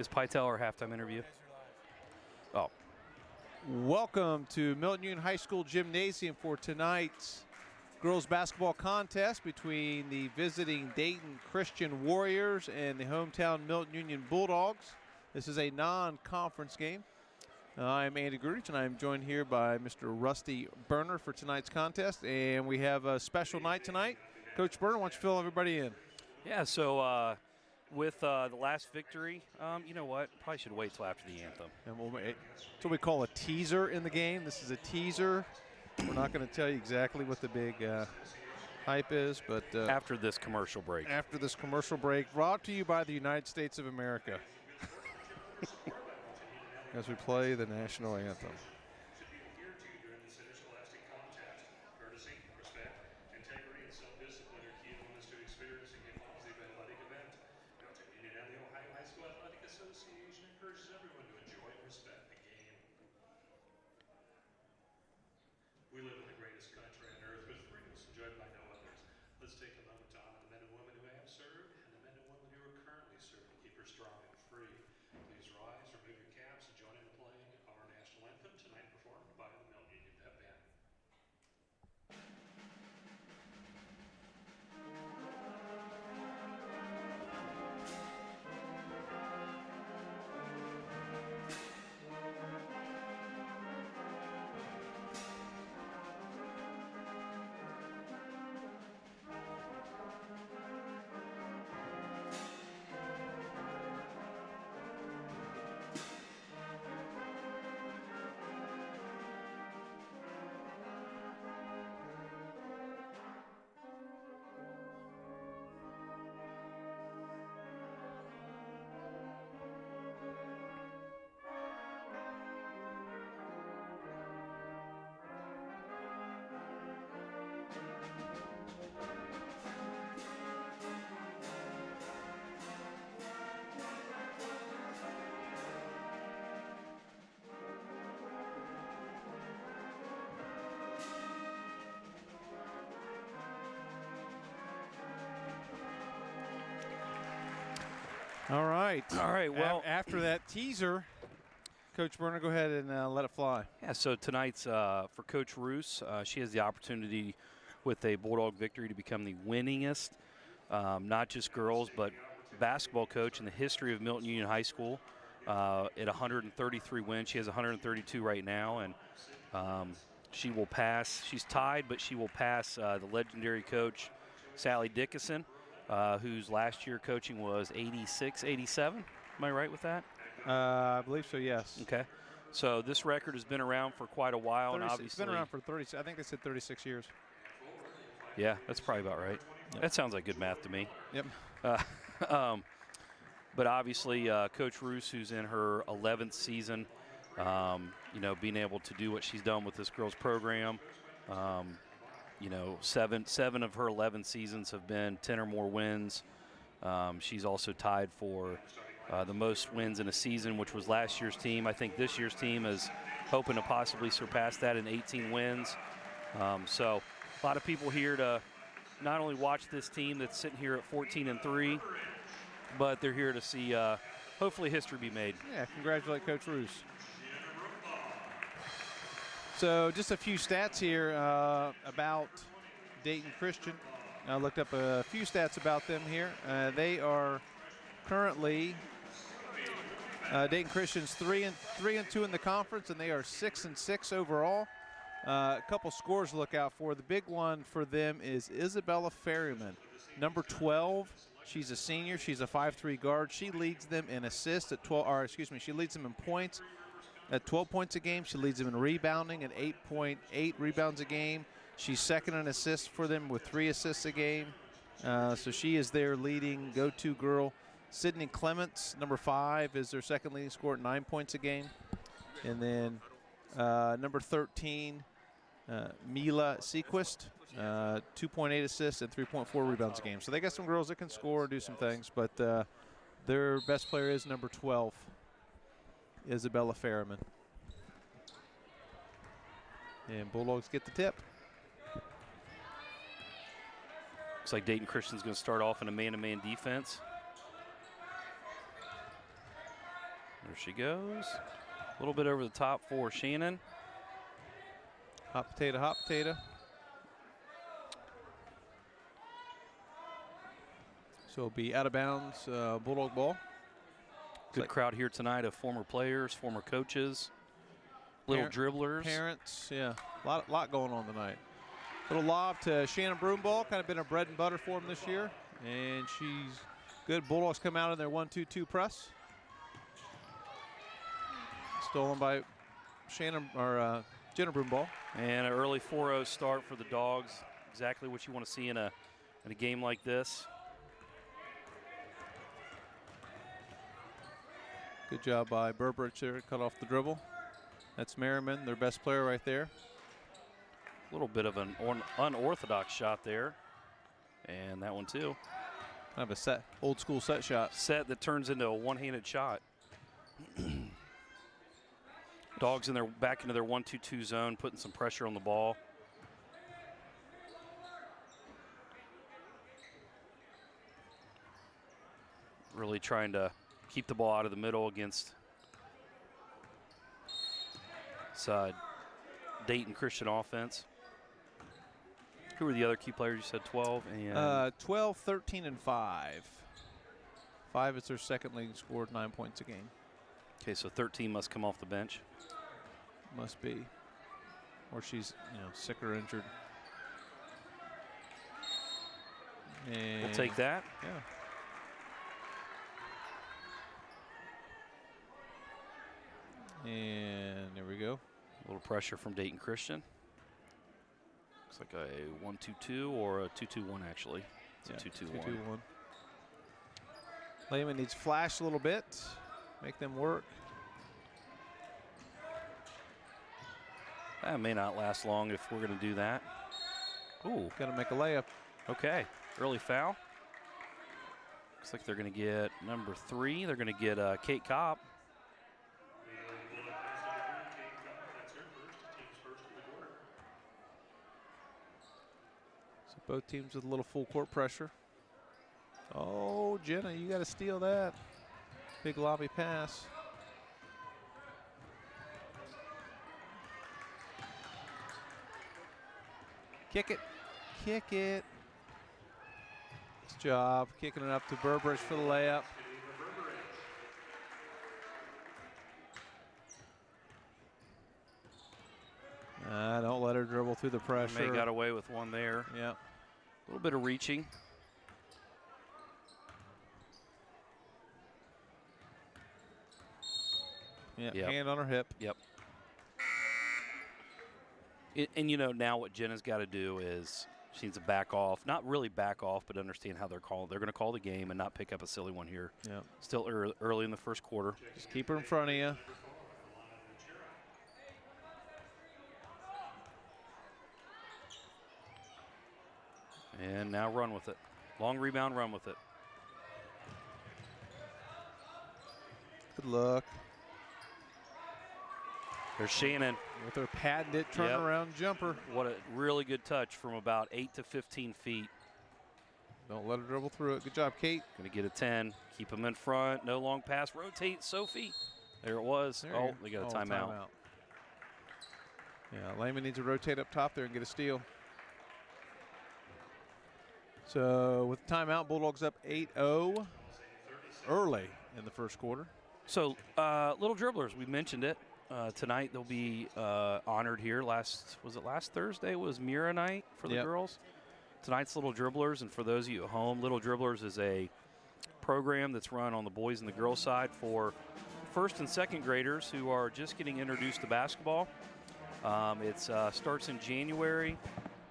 Is Pytel our halftime interview? Oh. Welcome to Milton-Union High School Gymnasium for tonight's girls basketball contest between the visiting Dayton Christian Warriors and the hometown Milton-Union Bulldogs. This is a non-conference game. I'm Andy Grudich, and I'm joined here by Mr. Rusty Berner for tonight's contest, and we have a special night tonight. Coach Berner, why don't you fill everybody in? Yeah, so with the last victory, you know what? Probably should wait till after the anthem. And it's what we call a teaser in the game. This is a teaser. We're not going to tell you exactly what the big hype is, but after this commercial break. After this commercial break, brought to you by the United States of America. As we play the national anthem. We live in the greatest country on earth with freedoms enjoyed by no others. Let's take a moment to honor the men and women who have served and the men and women who are currently serving to keep her strong and free. Please rise, remove your caps, and join in the playing of our national anthem, tonight performed by the Milton-Union Pep Band. All right. Well, after that teaser, Coach Berner, go ahead and let it fly. Yeah, so tonight's for Coach Roos, she has the opportunity with a Bulldog victory to become the winningest, not just girls, but basketball coach in the history of Milton-Union High School. At 133 wins, she has 132 right now, and she will pass. She's tied, but she will pass the legendary coach, Sally Dickinson, whose last year coaching was 86, 87. Am I right with that? I believe so, yes. Okay. So this record has been around for quite a while. And obviously, it's been around for 30, I think they said 36 years. Yeah, that's probably about right. Yep. That sounds like good math to me. Yep. But obviously, Coach Roos, who's in her 11th season, being able to do what she's done with this girls' program, seven of her 11 seasons have been 10 or more wins. She's also tied for the most wins in a season, which was last year's team. I think this year's team is hoping to possibly surpass that in 18 wins. So a lot of people here to not only watch this team that's sitting here at 14-3, but they're here to see hopefully history be made. Yeah, congratulate Coach Roos. So just a few stats here about Dayton Christian. I looked up a few stats about them here. They are currently Dayton Christian's 3-2 in the conference, and they are 6-6 overall. A couple scores to look out for. The big one for them is Isabella Ferryman, number 12. She's a senior. She's a 5'3" guard. She leads them in assists at 12. Or excuse me, she leads them in points at 12 points a game. She leads them in rebounding at 8.8 rebounds a game. She's second in assists for them with 3 assists a game. So she is their leading go-to girl. Sydney Clements, number 5, is their second leading scorer at 9 points a game. And then number 13, Mila Sequist, 2.8 assists and 3.4 rebounds a game. So they got some girls that can score and do some things, but their best player is number 12, Isabella Ferryman. And Bulldogs get the tip. Looks like Dayton Christian's going to start off in a man-to-man defense. There she goes. A little bit over the top for Shannon. Hot potato, hot potato. So it'll be out of bounds, Bulldog ball. Good crowd here tonight of former players, former coaches, little dribblers. Parents, yeah. Lot going on tonight. Little lob to Shannon Broomball, kind of been a bread and butter for him this year. And she's good. Bulldogs come out in their 1-2-2 press. Stolen by Shannon, or Jenna Broomball. And an early 4-0 start for the Dogs. Exactly what you want to see in a game like this. Good job by Burbridge there to cut off the dribble. That's Merriman, their best player right there. A little bit of an unorthodox shot there. And that one too. Kind of a old school set shot. Set that turns into a one-handed shot. Dogs back into their 1-2-2 zone, putting some pressure on the ball. Really trying to keep the ball out of the middle against Dayton Christian offense. Who were the other key players? You said 12 and 12, 13, and 5. 5 is their second leading scorer, 9 points a game. Okay, so 13 must come off the bench. Must be, or she's sick or injured. And We'll take that. Yeah. And there we go. A little pressure from Dayton Christian. Looks like a 1-2-2 or a 2-2-1 actually. It's a 2-2-1. 2-2-1. Lehman needs flash a little bit, make them work. That may not last long if we're going to do that. Ooh. Got to make a layup. Okay. Early foul. Looks like they're going to get number 3. They're going to get Kate Cobb. So both teams with a little full court pressure. Oh, Jenna, you got to steal that. Big lobby pass. Kick it. Kick it. Nice job. Kicking it up to Burbridge for the layup. Don't let her dribble through the pressure. May got away with one there. Yeah. A little bit of reaching. Yeah, Yep. hand on her hip. Yep. And now what Jenna's got to do is she needs to back off. Not really back off, but understand how they're called. They're going to call the game and not pick up a silly one here. Yeah. Still early in the first quarter. Just keep her in front of you. And now run with it. Long rebound, run with it. Good luck. There's Shannon. With her patented turnaround jumper. What a really good touch from about 8 to 15 feet. Don't let her dribble through it. Good job, Kate. Going to get a 10. Keep them in front. No long pass. Rotate, Sophie. There it was. There They got a timeout. Yeah, Lehman needs to rotate up top there and get a steal. So with the timeout, Bulldogs up 8-0 early in the first quarter. So little dribblers, we mentioned it. Tonight they'll be honored here. Was it last Thursday was Mira night for the girls? Tonight's Little Dribblers, and for those of you at home, Little Dribblers is a program that's run on the boys and the girls side for first and second graders who are just getting introduced to basketball. It starts in January.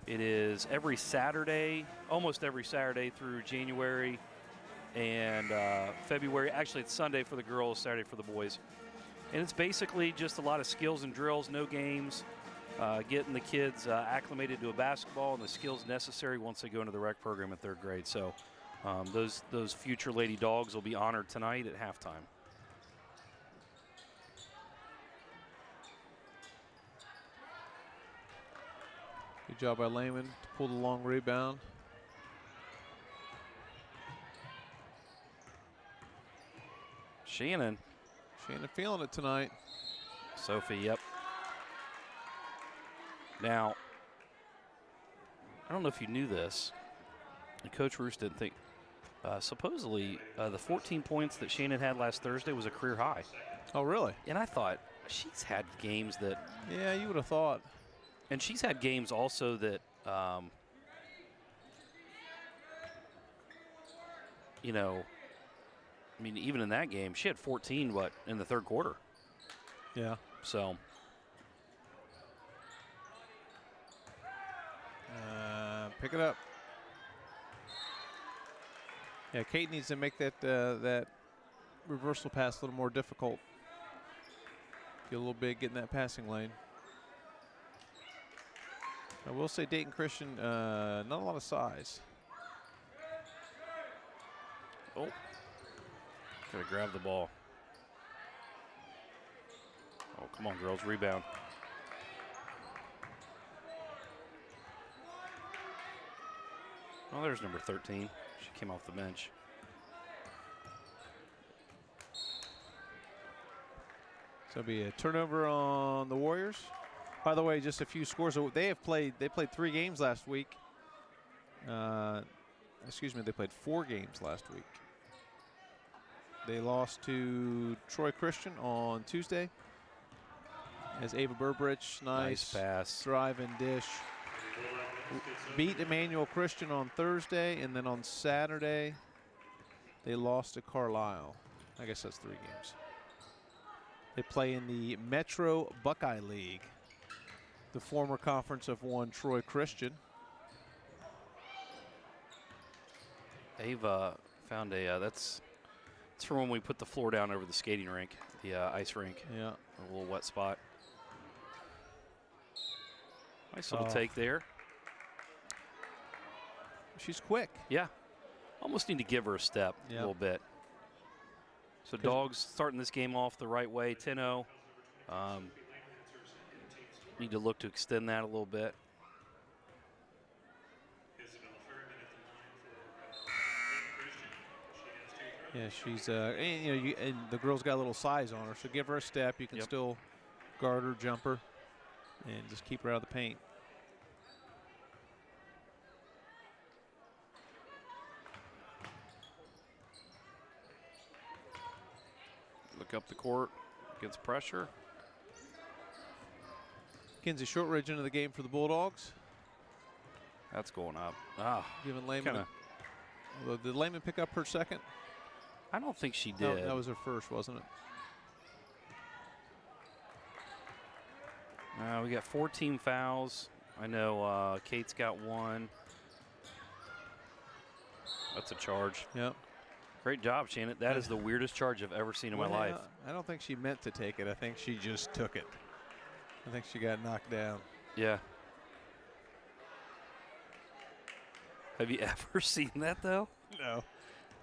It is every Saturday, almost every Saturday through January and February. Actually, it's Sunday for the girls, Saturday for the boys. And it's basically just a lot of skills and drills, no games, getting the kids acclimated to a basketball and the skills necessary once they go into the rec program at 3rd grade. So those future Lady Dogs will be honored tonight at halftime. Good job by Lehman to pull the long rebound. Shannon Shannon feeling it tonight. Sophie, yep. Now, I don't know if you knew this, and Coach Roos didn't think. Supposedly, the 14 points that Shannon had last Thursday was a career high. Oh, really? And I thought, she's had games that. Yeah, you would have thought. And she's had games also that, you know, I mean, even in that game, she had 14, in the third quarter. Yeah. So. Pick it up. Yeah, Kate needs to make that reversal pass a little more difficult. Get a little big, get in that passing lane. I will say Dayton Christian, not a lot of size. Oh, gotta grab the ball. Oh, come on, girls, rebound. Oh, there's number 13. She came off the bench. So it'll be a turnover on the Warriors. By the way, just a few scores. They played 3 games last week. Excuse me, they played 4 games last week. They lost to Troy Christian on Tuesday. As Ava Burbridge, nice pass, drive and dish. Beat Emmanuel Christian on Thursday, and then on Saturday, they lost to Carlisle. I guess that's 3 games. They play in the Metro Buckeye League, the former Conference of One Troy Christian. Ava found that's for when we put the floor down over the skating rink, the ice rink. Yeah. A little wet spot. Nice little take there. She's quick. Yeah. Almost need to give her a step a little bit. So Dogs starting this game off the right way, 10-0. Need to look to extend that a little bit. Yeah, she's and, and the girl's got a little size on her, so give her a step. You can still guard her, jump her, and just keep her out of the paint. Look up the court, against pressure. Kinsey Shortridge into the game for the Bulldogs. That's going up. Ah, giving Lehman. Did Lehman pick up her second? I don't think she did. No, that was her first, wasn't it? We got 14 fouls. I know Kate's got 1. That's a charge. Yep. Great job, Shannon. That is the weirdest charge I've ever seen in my life. I don't think she meant to take it. I think she just took it. I think she got knocked down. Yeah. Have you ever seen that, though? No.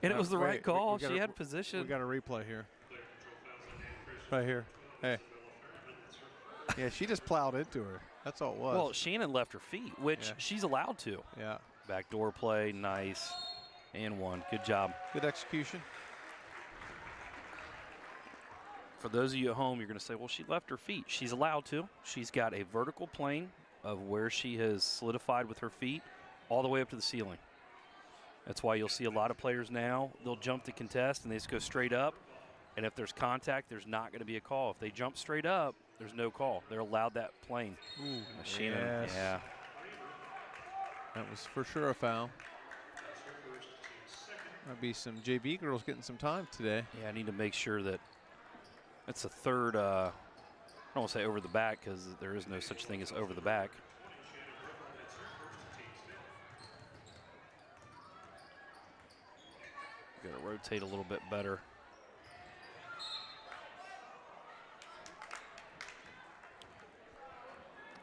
And it was the right call. She had position. We got a replay here. Right here. Hey. Yeah, she just plowed into her. That's all it was. Well, Shannon left her feet, which she's allowed to. Yeah. Backdoor play, nice. And 1. Good job. Good execution. For those of you at home, you're going to say, well, she left her feet. She's allowed to. She's got a vertical plane of where she has solidified with her feet all the way up to the ceiling. That's why you'll see a lot of players now, they'll jump to contest and they just go straight up. And if there's contact, there's not going to be a call. If they jump straight up, there's no call. They're allowed that plane. Ooh, Shannon, yes. yeah. That was for sure a foul. Might be some JV girls getting some time today. Yeah, I need to make sure that it's a third, I don't want to say over the back because there is no such thing as over the back. Got to rotate a little bit better.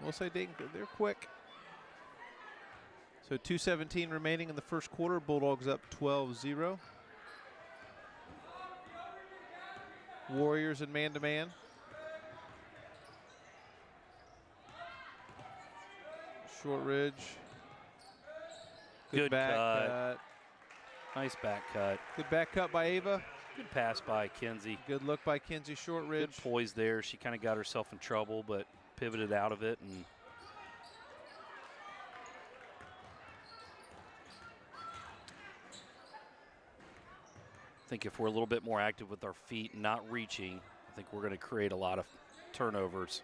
We'll say Dayton, they're quick. So 2:17 remaining in the first quarter. Bulldogs up 12-0. Warriors in man-to-man. Shortridge. Good back cut. Nice back cut. Good back cut by Ava. Good pass by Kinsey. Good look by Kinsey Shortridge. Good poise there. She kind of got herself in trouble, but pivoted out of it. And I think if we're a little bit more active with our feet, not reaching, I think we're going to create a lot of turnovers.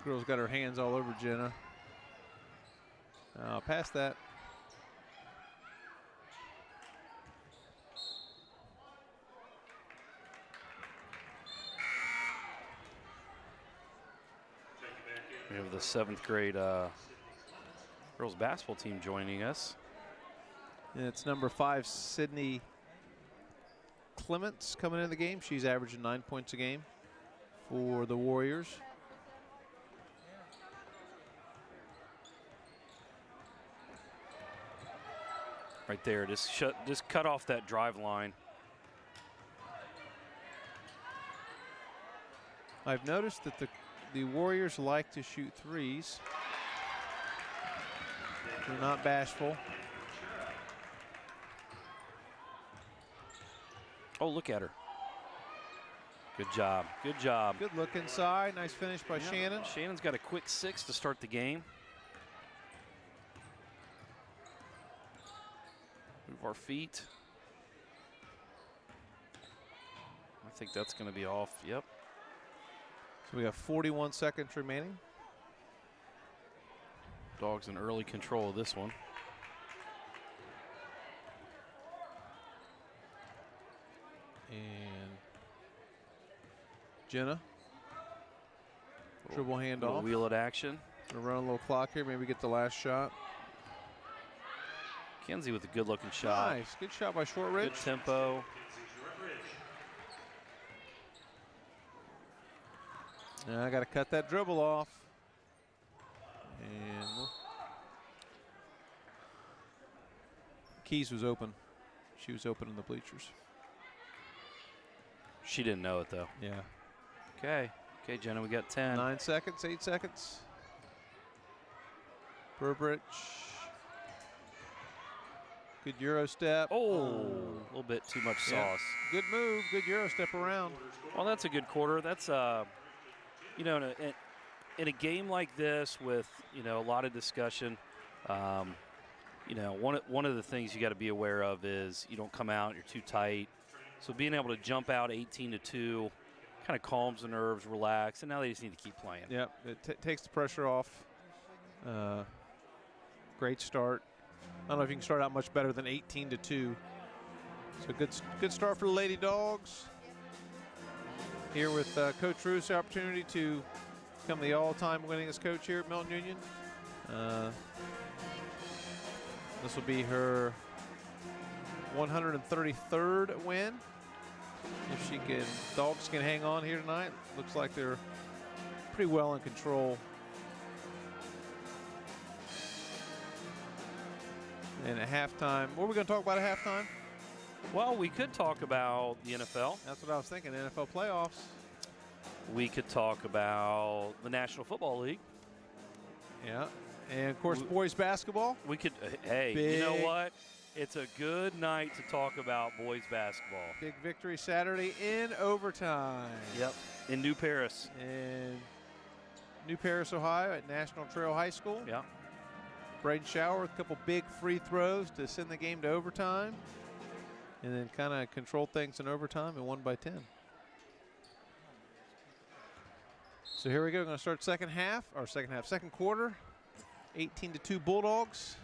Girl's got her hands all over Jenna. Past that. We have the 7th grade girls basketball team joining us. And it's number 5, Sydney Clements coming into the game. She's averaging 9 points a game for the Warriors. Right there, just cut off that drive line. I've noticed that the Warriors like to shoot threes. They're not bashful. Oh, look at her. Good job. Good job. Good look inside. Nice finish by Shannon. Shannon's got a quick 6 to start the game. Move our feet. I think that's going to be off. Yep. So we have 41 seconds remaining. Dogs in early control of this one. And Jenna. Dribble handoff. Wheel it action. Gonna run a little clock here. Maybe get the last shot. Kinsey with a good looking shot. Nice. Good shot by Shortridge. Good tempo. Now I got to cut that dribble off. And Keys was open. She was open in the bleachers. She didn't know it though. Yeah. Okay. Okay, Jenna, we got 10. 9 seconds, 8 seconds. Burbridge. Good Euro step. Oh, a little bit too much sauce. Good move. Good Euro step around. Well, that's a good quarter. That's, you know, in a game like this with, you know, a lot of discussion, you know, one of the things you got to be aware of is you don't come out, you're too tight. So being able to jump out 18-2 kind of calms the nerves, relax, and now they just need to keep playing. Yep, it takes the pressure off. Great start. I don't know if you can start out much better than 18-2. So good start for the Lady Dogs. Here with Coach Roos, the opportunity to become the all-time winningest coach here at Milton-Union. This will be her 133rd win. If Dogs can hang on here tonight. Looks like they're pretty well in control. And at halftime, what are we going to talk about at halftime? Well, we could talk about the NFL. That's what I was thinking, NFL playoffs. We could talk about the National Football League. Yeah, and of course, boys basketball. We could, hey, you know what? It's a good night to talk about boys basketball. Big victory Saturday in overtime. Yep, in New Paris. In New Paris, Ohio at National Trail High School. Yeah. Braden Shower with a couple big free throws to send the game to overtime. And then kind of controlled things in overtime and won by 10. So here we go. We're going to start second quarter. 18-2 Bulldogs.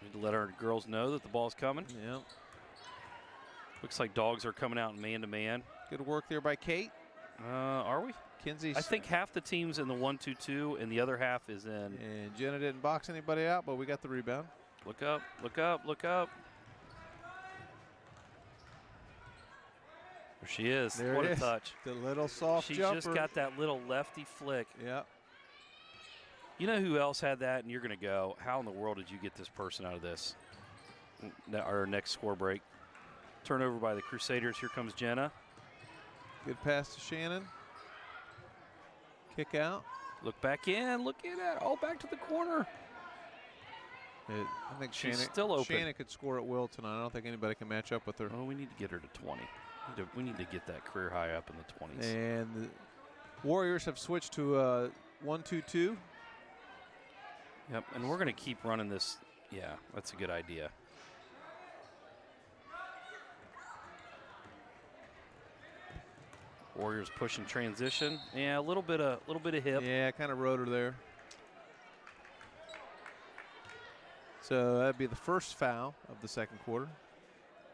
Need to let our girls know that the ball's coming. Yeah. Looks like dogs are coming out man-to-man. Good work there by Kate. Are we? Kinsey's. I think half the team's in the 1-2-2 and the other half is in. And Jenna didn't box anybody out, but we got the rebound. Look up, look up, look up. There she is. There what it a is. touch. The little soft jumper. She just got that little lefty flick. Yep. You know who else had that? And you're going to go, how in the world did you get this person out of this? Our next score break. Turnover by the Crusaders. Here comes Jenna. Good pass to Shannon. Kick out. Look back in. Look at that. Oh, back to the corner. I think She's Shannon, still open. Shannon could score at will tonight. I don't think anybody can match up with her. Oh, we need to get her to 20. We need to get that career high up in the 20s. And the Warriors have switched to 1-2-2. Yep, and we're going to keep running this. Yeah, that's a good idea. Warriors pushing transition. Yeah, a little bit of hip. Yeah, kind of rode her there. So that'd be the first foul of the second quarter.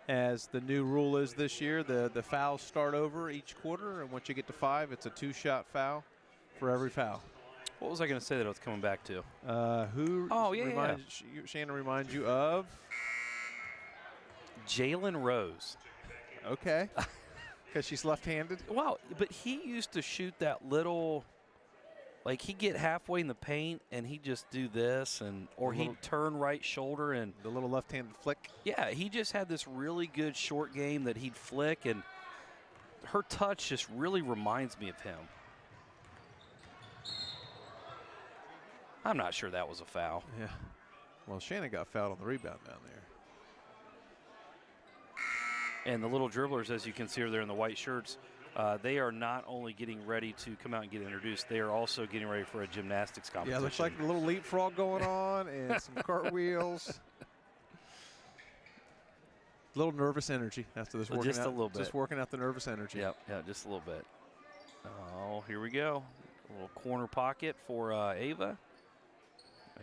As the new rule is this year, the fouls start over each quarter, and once you get to 5, it's a 2-shot foul for every foul. What was I going to say that I was coming back to? Who? Oh, yeah. Shannon reminds you of? Jalen Rose. Okay. Because she's left-handed? Wow, but he used to shoot that little, like he'd get halfway in the paint and he'd just do this, or he'd turn right shoulder and. The little left-handed flick? Yeah, he just had this really good short game that he'd flick, and her touch just really reminds me of him. I'm not sure that was a foul. Yeah. Well, Shannon got fouled on the rebound down there. And the little dribblers, as you can see, are there in the white shirts. They are not only getting ready to come out and get introduced, they are also getting ready for a gymnastics competition. Yeah, looks like a little leapfrog going on and some cartwheels. A little nervous energy after this working just out. A little bit. Just working out the nervous energy. Yep, yeah, just a little bit. Oh, here we go. A little corner pocket for Ava.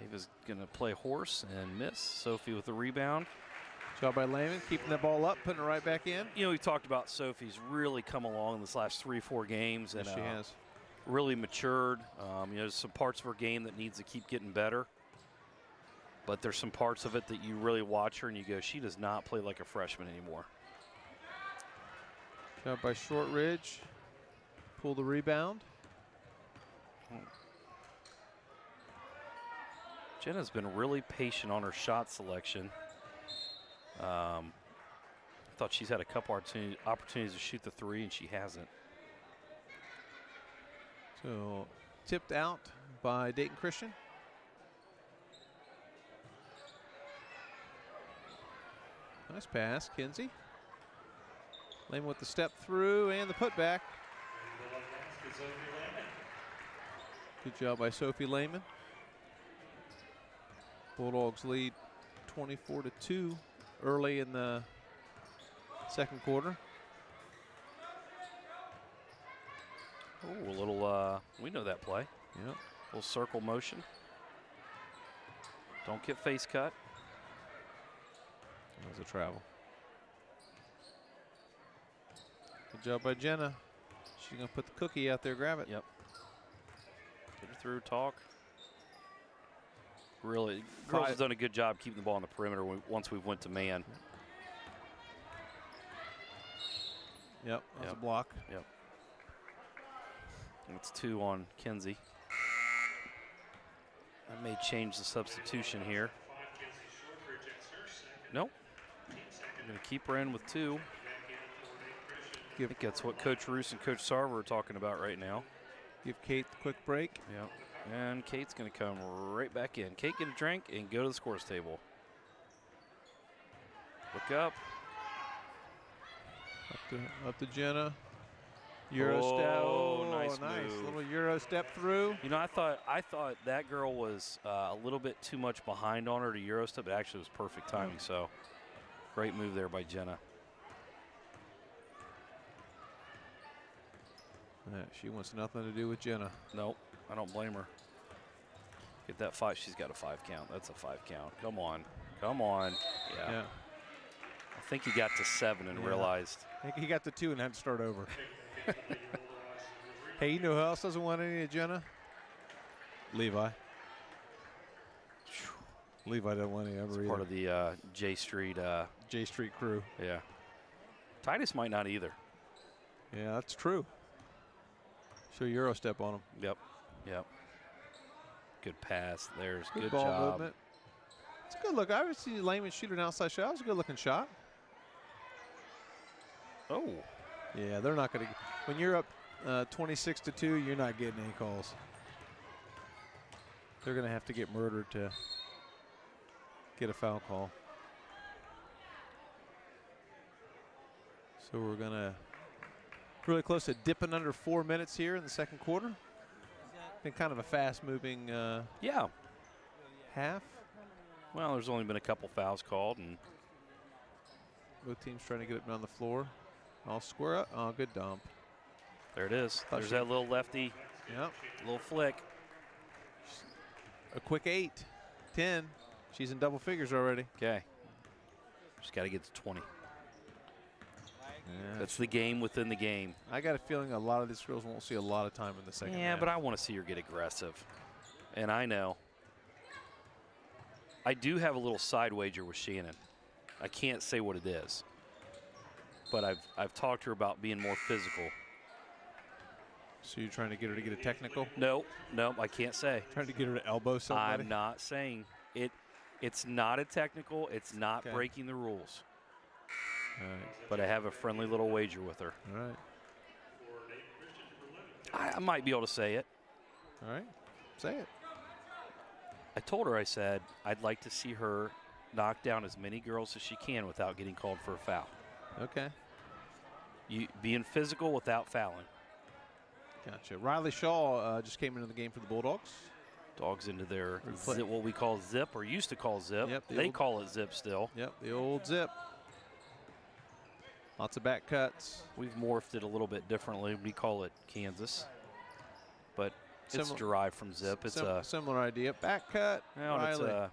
Ava's going to play horse and miss. Sophie with the rebound. Job by Lehman, keeping that ball up, putting it right back in. You know, we talked about Sophie's really come along in this last 3-4 games. And yes, she has. Really matured. You know, there's some parts of her game that needs to keep getting better. But there's some parts of it that you really watch her and you go, she does not play like a freshman anymore. Job by Shortridge. Pull the rebound. Jenna's been really patient on her shot selection. I thought she's had a couple opportunities to shoot the 3, and she hasn't. So tipped out by Dayton Christian. Nice pass, Kinsey. Lehman with the step through and the putback. Good job by Sophie Lehman. Bulldogs lead 24-2 early in the second quarter. Oh, a little, we know that play. Yep. Little circle motion. Don't get face cut. That was a travel. Good job by Jenna. She's going to put the cookie out there, grab it. Yep. Get her through, talk. Really, girls have done a good job keeping the ball on the perimeter once we went to man. Yep, that's a block. Yep. It's 2 on Kinsey. I may change the substitution here. Nope. I'm going to keep her in with 2. I think that's what Coach Roos and Coach Sarver are talking about right now. Give Kate the quick break. Yep. And Kate's going to come right back in. Kate, get a drink and go to the scores table. Look up. Up to Jenna. Euro step. Oh, nice move. Little Euro step through. You know, I thought that girl was a little bit too much behind on her to Euro step, but actually it was perfect timing. So great move there by Jenna. Yeah, she wants nothing to do with Jenna. Nope, I don't blame her. Get that 5. She's got a 5 count. That's a 5 count. Come on. Come on. Yeah. I think he got to 7 and realized. I think he got to 2 and had to start over. Hey, you know who else doesn't want any of Jenna? Levi. Levi doesn't want any ever either. Part of the J Street crew. Yeah. Titus might not either. Yeah, that's true. Show Euro step on him. Yep. Yep. Good pass. There's good ball job. movement. It's a good look. I would see Lehman shoot an outside shot. It was a good looking shot. Oh. Yeah, they're not going to. When you're up 26-2, you're not getting any calls. They're going to have to get murdered to get a foul call. So we're going to really close to dipping under 4 minutes here in the second quarter. Been kind of a fast-moving Yeah. half. Well, there's only been a couple fouls called, and Both teams trying to get it on the floor. All square up. Oh, good dump. there it is. Thought There's she- that little lefty, Yep. little flick. A quick 8, 10. She's in double figures already. Okay. Just got to get to 20. Yeah. That's the game within the game. I got a feeling a lot of these girls won't see a lot of time in the second Yeah, half. but I want to see her get aggressive. And I know. I do have a little side wager with Shannon. I can't say what it is. But I've talked to her about being more physical. So you're trying to get her to get a technical? No, I can't say. Trying to get her to elbow somebody? I'm not saying it. It's not a technical. It's not Okay. breaking the rules. All right. But I have a friendly little wager with her. All right. I might be able to say it. All right. Say it. I told her, I said, I'd like to see her knock down as many girls as she can without getting called for a foul. Okay. You being physical without fouling. Gotcha. Riley Shaw just came into the game for the Bulldogs. Dogs into their Replay. zip, what we call zip, or used to call zip. Yep, the They old- call it zip still. Yep, the old zip. Lots of back cuts. We've morphed it a little bit differently. We call it Kansas, but it's Similar- derived from zip. It's a similar idea. Back cut. well, Riley.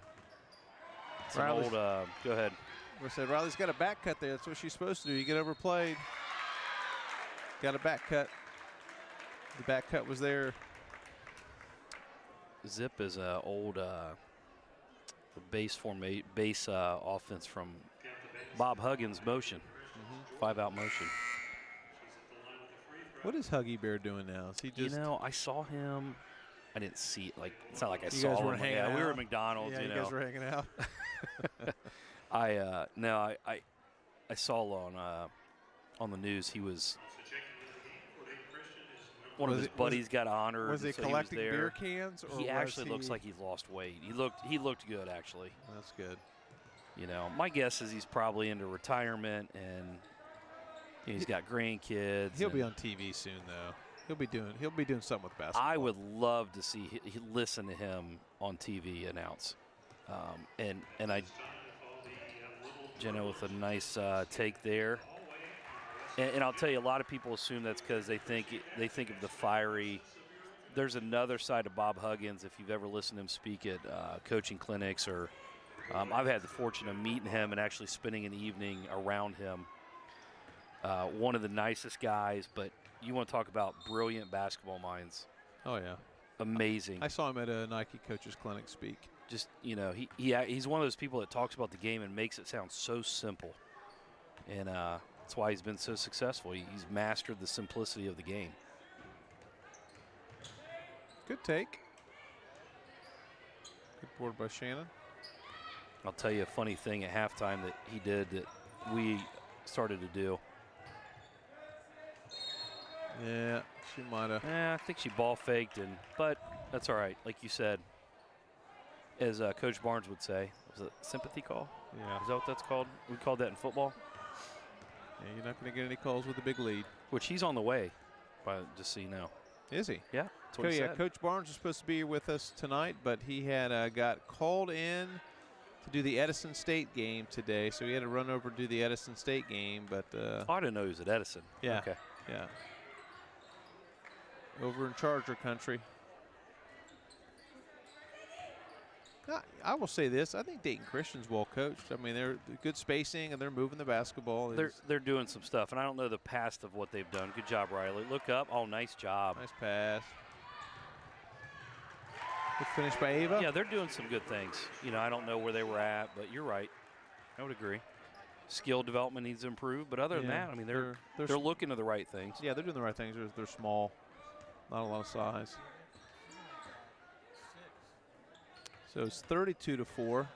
it's an Riley's- old. Go ahead. We said Riley's got a back cut there. That's what she's supposed to do. You get overplayed. Got a back cut. The back cut was there. Zip is a old base offense from Bob Huggins' motion, 5-out motion. What is Huggy Bear doing now? Is he just? You know, I saw him. I didn't see it. Like it's not like I You saw guys him. were hanging Yeah, we were out? at McDonald's. Yeah, you you know, guys were hanging out. I saw on the news he was. One of Was his it- buddies got honored. Was he so collecting he was beer there. cans? Or He was actually looks like he's lost weight. He looked good actually. That's good. You know, my guess is he's probably into retirement and he's got grandkids. He'll be and on TV soon, though. He'll be doing something with basketball. I would love to see listen to him on TV announce, and Jenna with a nice take there. And I'll tell you, a lot of people assume that's because they think of the fiery. There's another side of Bob Huggins. If you've ever listened to him speak at coaching clinics, or I've had the fortune of meeting him and actually spending an evening around him. One of the nicest guys, but you want to talk about brilliant basketball minds. Oh yeah, Amazing. I saw him at a Nike coaches clinic speak. Just, you know, he's one of those people that talks about the game and makes it sound so simple. And that's why he's been so successful. He's mastered the simplicity of the game. Good take. Good board by Shannon. I'll tell you a funny thing at halftime that he did that we started to do. Yeah, she might have. I think she ball faked, but that's all right. Like you said, as Coach Barnes would say, was it a sympathy call? Yeah. Is that what that's called? We called that in football. Yeah, you're not going to get any calls with a big lead. Which he's on the way, just so you know. Is he? Yeah, that's what he Yeah, said. Coach Barnes was supposed to be here with us tonight, but he had got called in to do the Edison State game today, so he had to run over to do the Edison State game. But Oh, I didn't know he was at Edison. yeah, Okay. yeah, over in Charger country. I will say this: I think Dayton Christian's well coached. I mean, they're good spacing and they're moving the basketball. They're doing some stuff, and I don't know the past of what they've done. Good job, Riley. Look up. Oh, nice job. Nice pass. Good finish by Ava. Yeah, they're doing some good things. You know, I don't know where they were at, but you're right. I would agree. Skill development needs to improve, but other than Yeah, that, I mean, they're they're looking to the right things. Yeah, they're doing the right things. They're small, not a lot of size. So it's 32-4.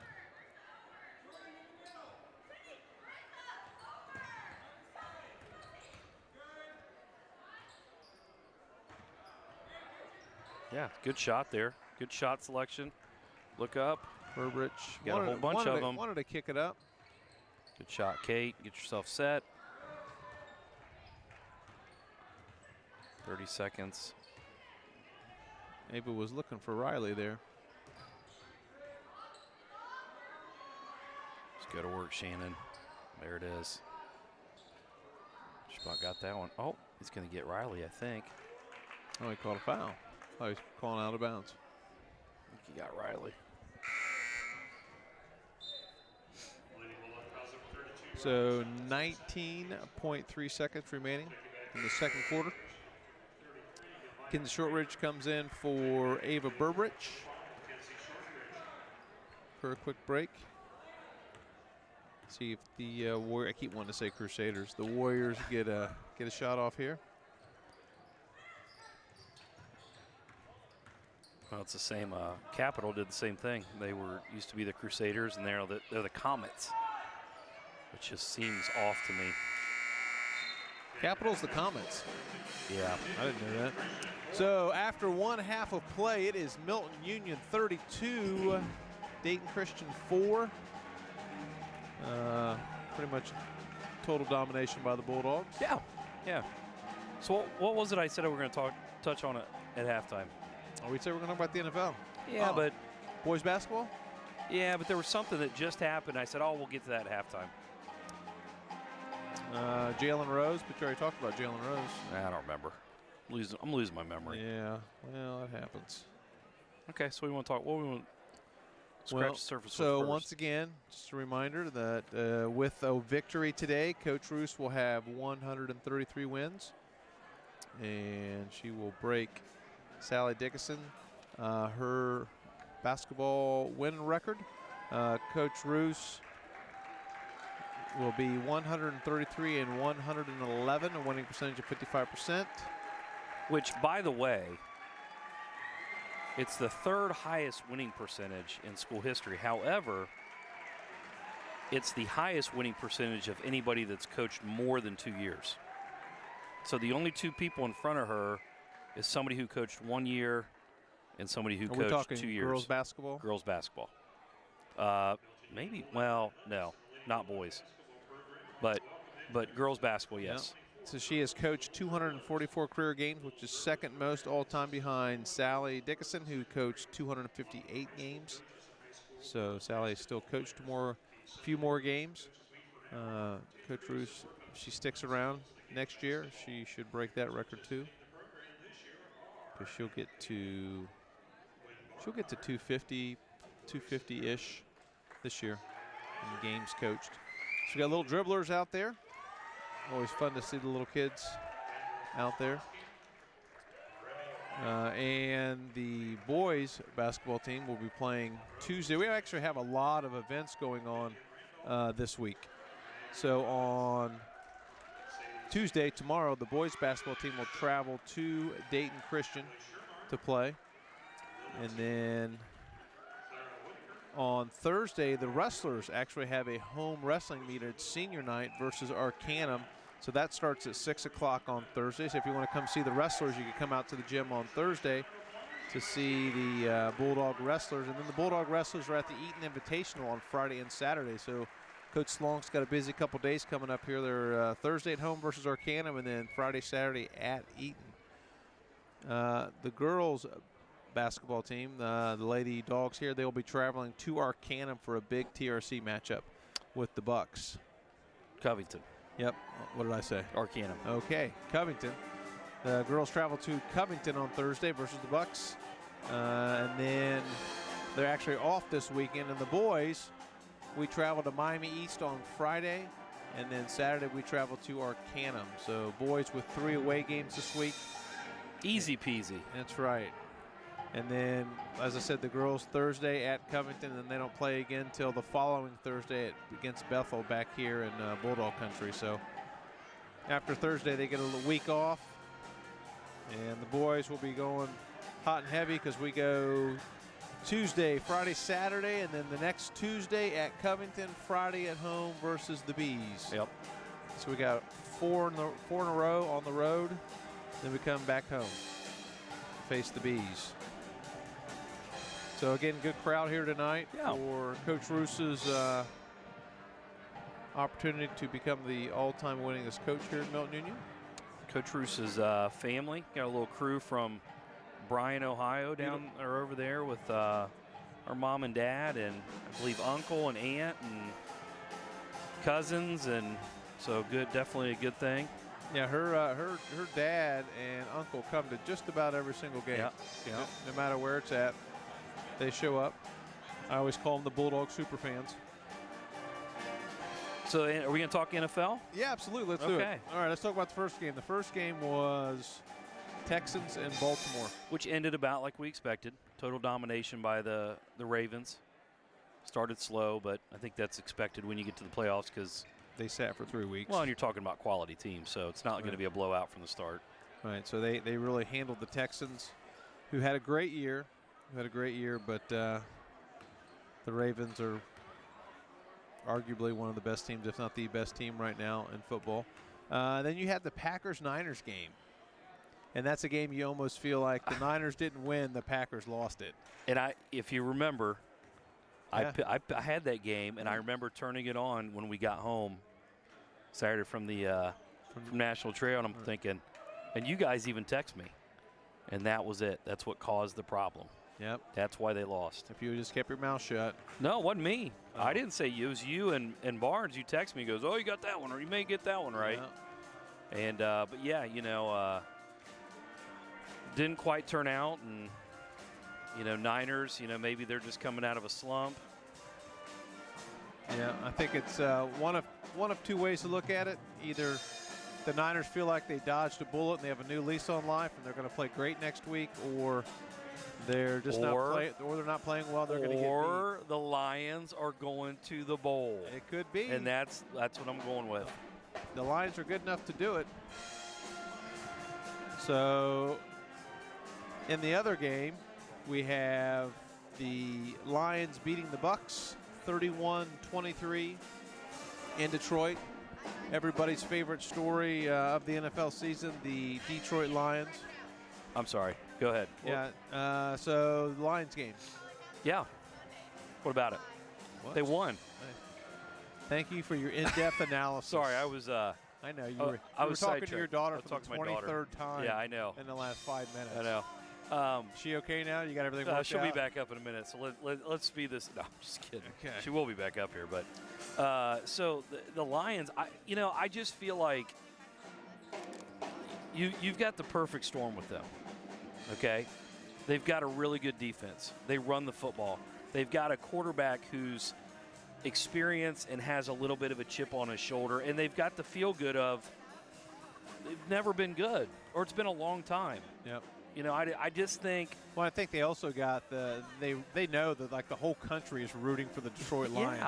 Yeah, good shot there. Good shot selection. Look up. Burbridge Got a whole bunch of them. Wanted to kick it up. Good shot, Kate. Get yourself set. 30 seconds. Ava was looking for Riley there. Just go to work, Shannon. There it is. Just about got that one. Oh, he's going to get Riley, I think. Oh, he called a foul. Oh, he's calling out of bounds. I think he got Riley. So 19.3 seconds remaining in the second quarter. Kinsey Shortridge comes in for Ava Burbridge for a quick break. See if the I keep wanting to say Crusaders. The Warriors get a shot off here. Well, it's the same. Capital did the same thing. They used to be the Crusaders, and they're the Comets, which just seems off to me. Capital's the Comets. Yeah, I didn't know that. So after one half of play, it is Milton-Union 32, Dayton Christian 4. Pretty much total domination by the Bulldogs. Yeah, yeah. So what was it I said we were going to touch on it at halftime? Oh, we said we're going to talk about the NFL. Yeah, but boys basketball? Yeah, but there was something that just happened. I said, oh, we'll get to that at halftime. Jalen Rose, but you already talked about Jalen Rose. I don't remember. I'm losing my memory. Yeah, well, that happens. Okay, so we want to talk. What we want? Scratch the surface. So once again, just a reminder that with a victory today, Coach Roos will have 133 wins, and she will break Sally Dickinson, her basketball win record. Coach Roos will be 133 and 111, a winning percentage of 55%. Which, by the way, it's the third highest winning percentage in school history. However, it's the highest winning percentage of anybody that's coached more than 2 years. So the only two people in front of her is somebody who coached 1 year and somebody who coached 2 years. Girls basketball? Girls basketball. Maybe, well, no, not boys. But girls basketball, yes. Yeah. So she has coached 244 career games, which is second most all-time behind Sally Dickinson, who coached 258 games. So Sally still coached a few more games. Coach Roos, if she sticks around next year, she should break that record too. Because she'll get to 250, 250-ish this year in games coached. So we got little dribblers out there. Always fun to see the little kids out there. And the boys basketball team will be playing Tuesday. We actually have a lot of events going on this week. So on Tuesday, tomorrow, the boys basketball team will travel to Dayton Christian to play. And then on Thursday, the wrestlers actually have a home wrestling meet at senior night versus Arcanum. So that starts at 6 o'clock on Thursday. So if you want to come see the wrestlers, you can come out to the gym on Thursday to see the Bulldog wrestlers. And then the Bulldog wrestlers are at the Eaton Invitational on Friday and Saturday. So Coach Slonk's got a busy couple days coming up here. They're Thursday at home versus Arcanum, and then Friday, Saturday at Eaton. The girls basketball team, the Lady Dogs here, they will be traveling to Arcanum for a big TRC matchup with the Bucks. Covington. Yep. What did I say? Arcanum. Okay. Covington. The girls travel to Covington on Thursday versus the Bucks. And then they're actually off this weekend. And the boys, we travel to Miami East on Friday. And then Saturday we travel to Arcanum. So boys with 3 away games this week. Easy peasy. That's right. And then, as I said, the girls Thursday at Covington, and they don't play again until the following Thursday against Bethel back here in Bulldog Country. So after Thursday, they get a little week off. And the boys will be going hot and heavy because we go Tuesday, Friday, Saturday, and then the next Tuesday at Covington, Friday at home versus the Bees. Yep. So we got four in a row on the road. Then we come back home, face the Bees. So again, good crowd here tonight Yeah. for Coach Roos's opportunity to become the all-time winningest coach here at Milton-Union. Coach Roos's family, got a little crew from Bryan, Ohio down or over there with our mom and dad, and I believe uncle and aunt and cousins, and so good, definitely a good thing. Yeah, her dad and uncle come to just about every single game. Yeah. No matter where it's at, they show up. I always call them the Bulldog super fans. So are we going to talk NFL? Yeah, absolutely. Let's do it. Okay. All right, let's talk about the first game. The first game was Texans and Baltimore. Which ended about like we expected. Total domination by the Ravens. Started slow, but I think that's expected when you get to the playoffs because they sat for 3 weeks. Well, and you're talking about quality teams, so it's not going to be a blowout from the start. Right, so they really handled the Texans, who had a great year. But the Ravens are arguably one of the best teams, if not the best team right now in football. Then you had the Packers-Niners game. And that's a game you almost feel like the Niners didn't win, the Packers lost it. And if you remember, yeah. I had that game, and I remember turning it on when we got home Saturday from the from National Trail, and I'm thinking, and you guys even text me, and that was it. That's what caused the problem. Yep. That's why they lost. If you just kept your mouth shut. No, it wasn't me. Oh. I didn't say you. It was you and Barnes. You text me. He goes, oh, you got that one, or you may get that one right. Yeah. And but yeah, you know, didn't quite turn out, and you know, Niners, you know, maybe they're just coming out of a slump. Yeah, I think it's one of two ways to look at it. Either the Niners feel like they dodged a bullet and they have a new lease on life and they're going to play great next week, or they're just or they're not playing well. They're going to get beat. Or the Lions are going to the bowl. It could be, and that's what I'm going with. The Lions are good enough to do it. So, in the other game, we have the Lions beating the Bucks 31-23 in Detroit. Everybody's favorite story of the NFL season, the Detroit Lions. I'm sorry. Go ahead. Yeah. So, the Lions game. Yeah. What about it? What? They won. Thank you for your in-depth analysis. Sorry, I was. I know you were. I was talking to your daughter for the to my daughter. 23rd time. Yeah, I know. In the last 5 minutes. I know. She okay now? You got everything worked she'll out? be back up in a minute. So let's speed this. No, I'm just kidding. Okay. She will be back up here, but so the Lions. I just feel like you've got the perfect storm with them. Okay, they've got a really good defense. They run the football. They've got a quarterback who's experienced and has a little bit of a chip on his shoulder, and they've got the feel good of they've never been good, or it's been a long time. Yep. You know, I just think. Well, I think they also got they know that like the whole country is rooting for the Detroit Lions.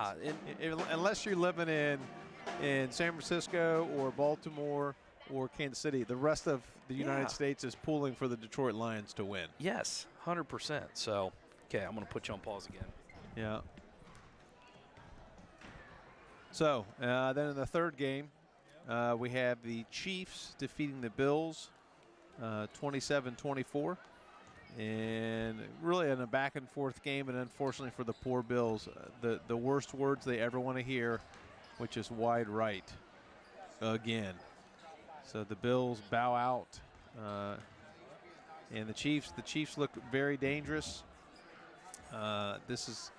Yeah. Unless you're living in San Francisco or Baltimore or Kansas City, the rest of the United States is pulling for the Detroit Lions to win. Yes, 100%. So, okay, I'm going to put you on pause again. Yeah. So then in the third game, we have the Chiefs defeating the Bills 27-24. And really in a back-and-forth game, and unfortunately for the poor Bills, the worst words they ever want to hear, which is wide right again. So the Bills bow out. And the Chiefs look very dangerous. This is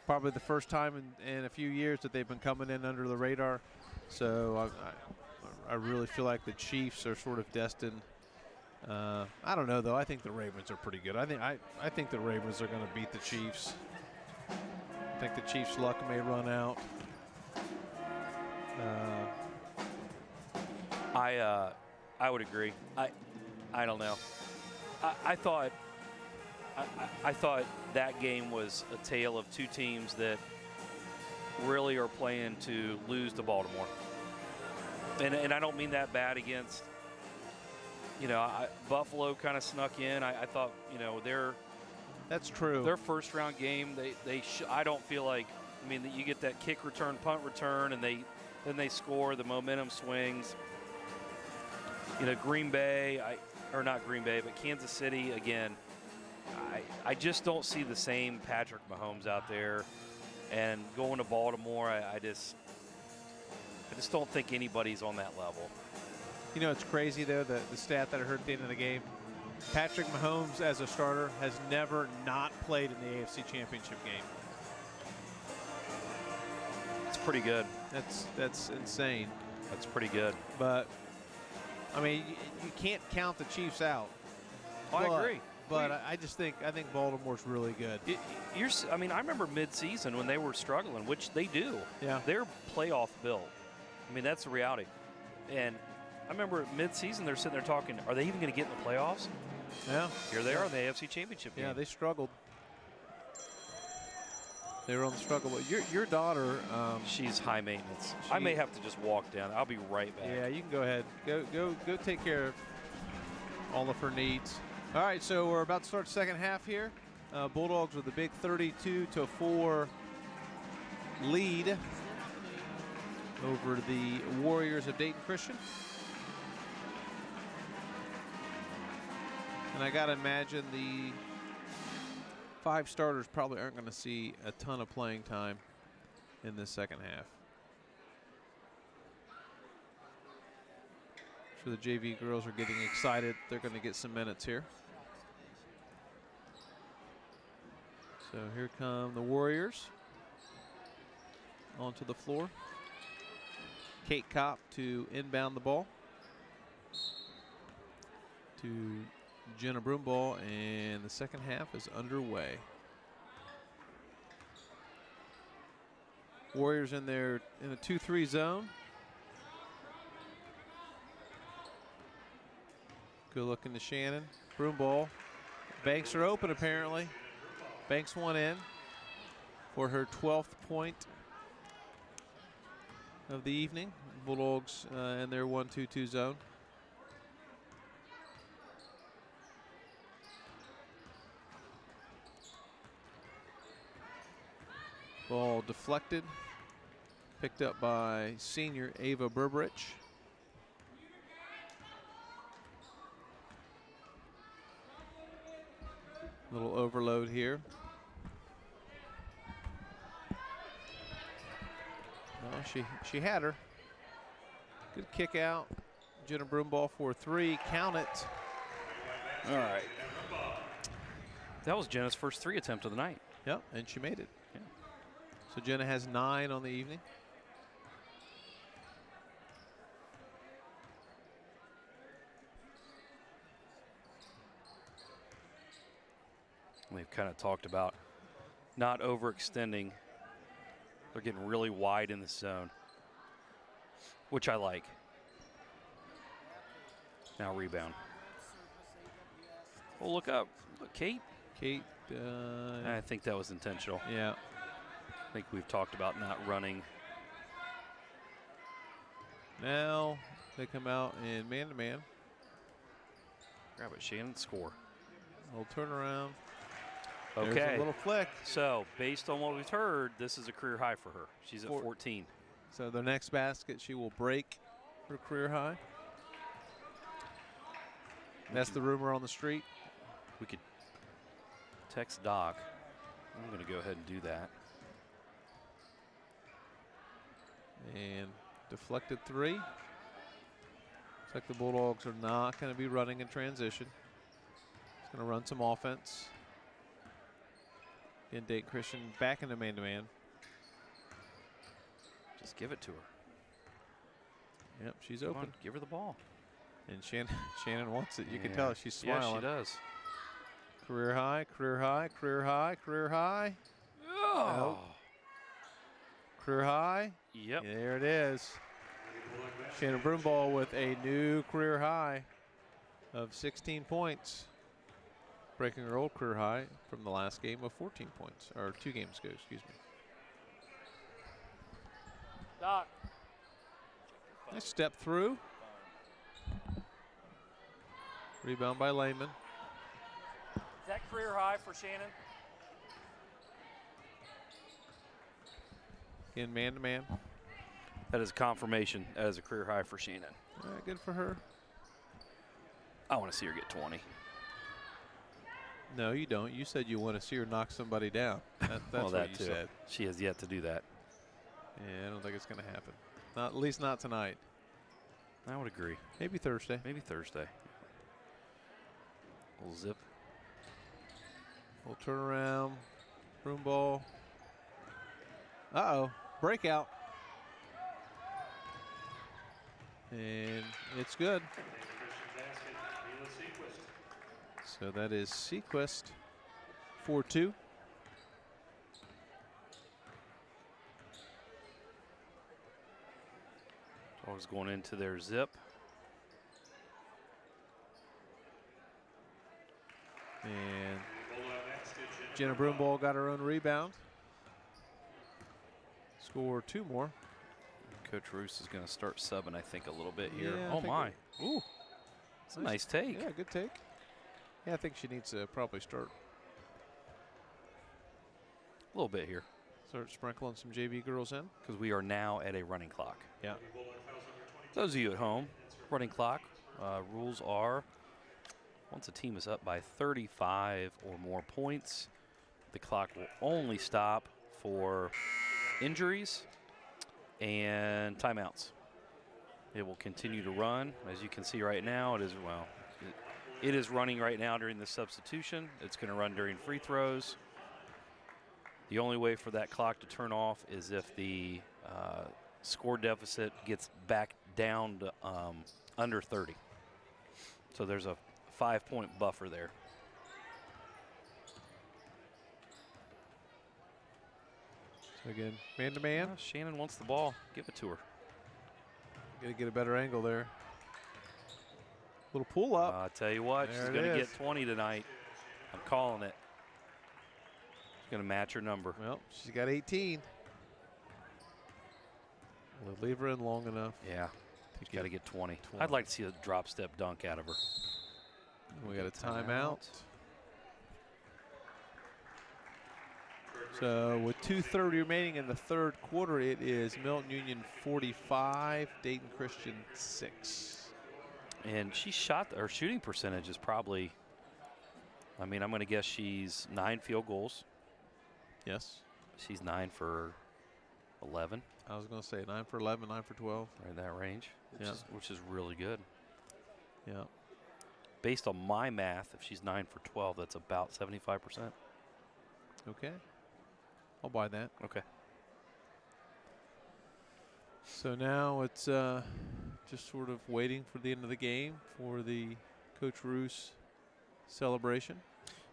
probably the first time in a few years that they've been coming in under the radar. So I really feel like the Chiefs are sort of destined. I don't know, though. I think the Ravens are pretty good. I think the Ravens are going to beat the Chiefs. I think the Chiefs' luck may run out. I would agree. I don't know. I thought that game was a tale of two teams that really are playing to lose to Baltimore. And I don't mean that bad against, you know, Buffalo kind of snuck in. I thought, you know, that's true. Their first round game, I don't feel like, I mean, you get that kick return, punt return, and then they score, the momentum swings. You know, Green Bay, or not Green Bay, but Kansas City, again, I just don't see the same Patrick Mahomes out there. And going to Baltimore, I just don't think anybody's on that level. You know, it's crazy, though, the stat that I heard at the end of the game. Patrick Mahomes, as a starter, has never not played in the AFC Championship game. It's pretty good. That's insane. That's pretty good. But, I mean, you can't count the Chiefs out. I agree. But I think Baltimore's really good. I mean, I remember mid-season when they were struggling, which they do. Yeah. They're playoff built. I mean, that's the reality. And I remember mid-season they're sitting there talking, are they even going to get in the playoffs? Yeah. Here they are in the AFC Championship game. Yeah, they struggled. They were on the struggle. Your daughter. She's high maintenance. I may have to just walk down. I'll be right back. Yeah, you can go ahead. Go take care of all of her needs. All right, so we're about to start the second half here. Bulldogs with a big 32-4 lead over the Warriors of Dayton Christian. And I got to imagine the 5 starters probably aren't going to see a ton of playing time in this second half. So the JV girls are getting excited. They're going to get some minutes here. So here come the Warriors onto the floor. Kate Kopp to inbound the ball to Jenna Broomball, and the second half is underway. Warriors in a 2-3 zone. Good looking to Shannon. Broomball. Banks are open apparently. Banks one in for her 12th point of the evening. Bulldogs in their 1-2-2 zone. Ball deflected. Picked up by senior Ava Berberich. Little overload here. Oh, she had her. Good kick out. Jenna Broomball for 3. Count it. All right. That was Jenna's first 3 attempt of the night. Yep, and she made it. Yeah. So Jenna has 9 on the evening. We've kind of talked about not overextending. They're getting really wide in the zone, which I like. Now rebound. Oh, look up. Look, Kate. Kate. I think that was intentional. Yeah. I think we've talked about not running. Now they come out in man-to-man. Grab it, Shannon. Score. Little turnaround. Okay. There's a little flick. So, based on what we've heard, this is a career high for her. She's at 14. So the next basket, she will break her career high. That's the rumor on the street. We could text Doc. I'm going to go ahead and do that. And deflected 3. Looks like the Bulldogs are not going to be running in transition. It's going to run some offense. Again, Dayton Christian back into man-to-man. Just give it to her. Yep, she's Come open. on, give her the ball. And Shannon wants it. You can tell she's smiling. Yeah, she does. Career high, career high, career high, career high. Oh. Nope. Career high. Yep. There it is. Shannon Broomball with a new career high of 16 points. Breaking her old career high from the last game of 14 points, or 2 games ago, excuse me. Doc. Nice step through. Rebound by Lehman. Is that career high for Shannon? Again, man-to-man. That is confirmation. That is a career high for Shannon. All right, good for her. I want to see her get 20. No, you don't. You said you want to see her knock somebody down. That's Well, that what you too. said. She has yet to do that. Yeah, I don't think it's going to happen. Not, at least not tonight. I would agree. Maybe Thursday. Maybe Thursday. Little zip. We'll turn around. Broom ball. Uh-oh. Breakout. And it's good. So that is Sequist 4-2. Always going into their zip. And Jenna Broomball got her own rebound. Score 2 more. Coach Roos is going to start subbing, I think, a little bit here. Yeah, oh, my. Ooh. It's a nice take. Yeah, good take. Yeah, I think she needs to probably start A little bit here. Start sprinkling some JV girls in. Because we are now at a running clock. Yeah. Those of you at home, running clock, rules are once a team is up by 35 or more points, the clock will only stop for injuries and timeouts. It will continue to run. As you can see right now, it is, well, it is running right now during the substitution. It's going to run during free throws. The only way for that clock to turn off is if the score deficit gets back down to under 30. So there's a 5-point buffer there. So again, man-to-man. Shannon wants the ball. Give it to her. Got to get a better angle there. Little pull up. I tell you what, There she's it going to is. get 20 tonight. I'm calling it. She's going to match her number. Well, she's got 18. We'll leave her in long enough. Yeah, she's got to get 20. 20. I'd like to see a drop step dunk out of her. We got a timeout. So with 2:30 remaining in the third quarter, it is Milton-Union 45, Dayton Christian 6. And she shot, her shooting percentage is probably, I mean, I'm going to guess she's 9 field goals. Yes. She's 9 for 11. I was going to say 9 for 11, 9 for 12. Right in that range, Yeah. which is really good. Yeah. Based on my math, if she's 9 for 12, that's about 75%. Okay. I'll buy that. Okay. So now it's just sort of waiting for the end of the game for the Coach Roos celebration.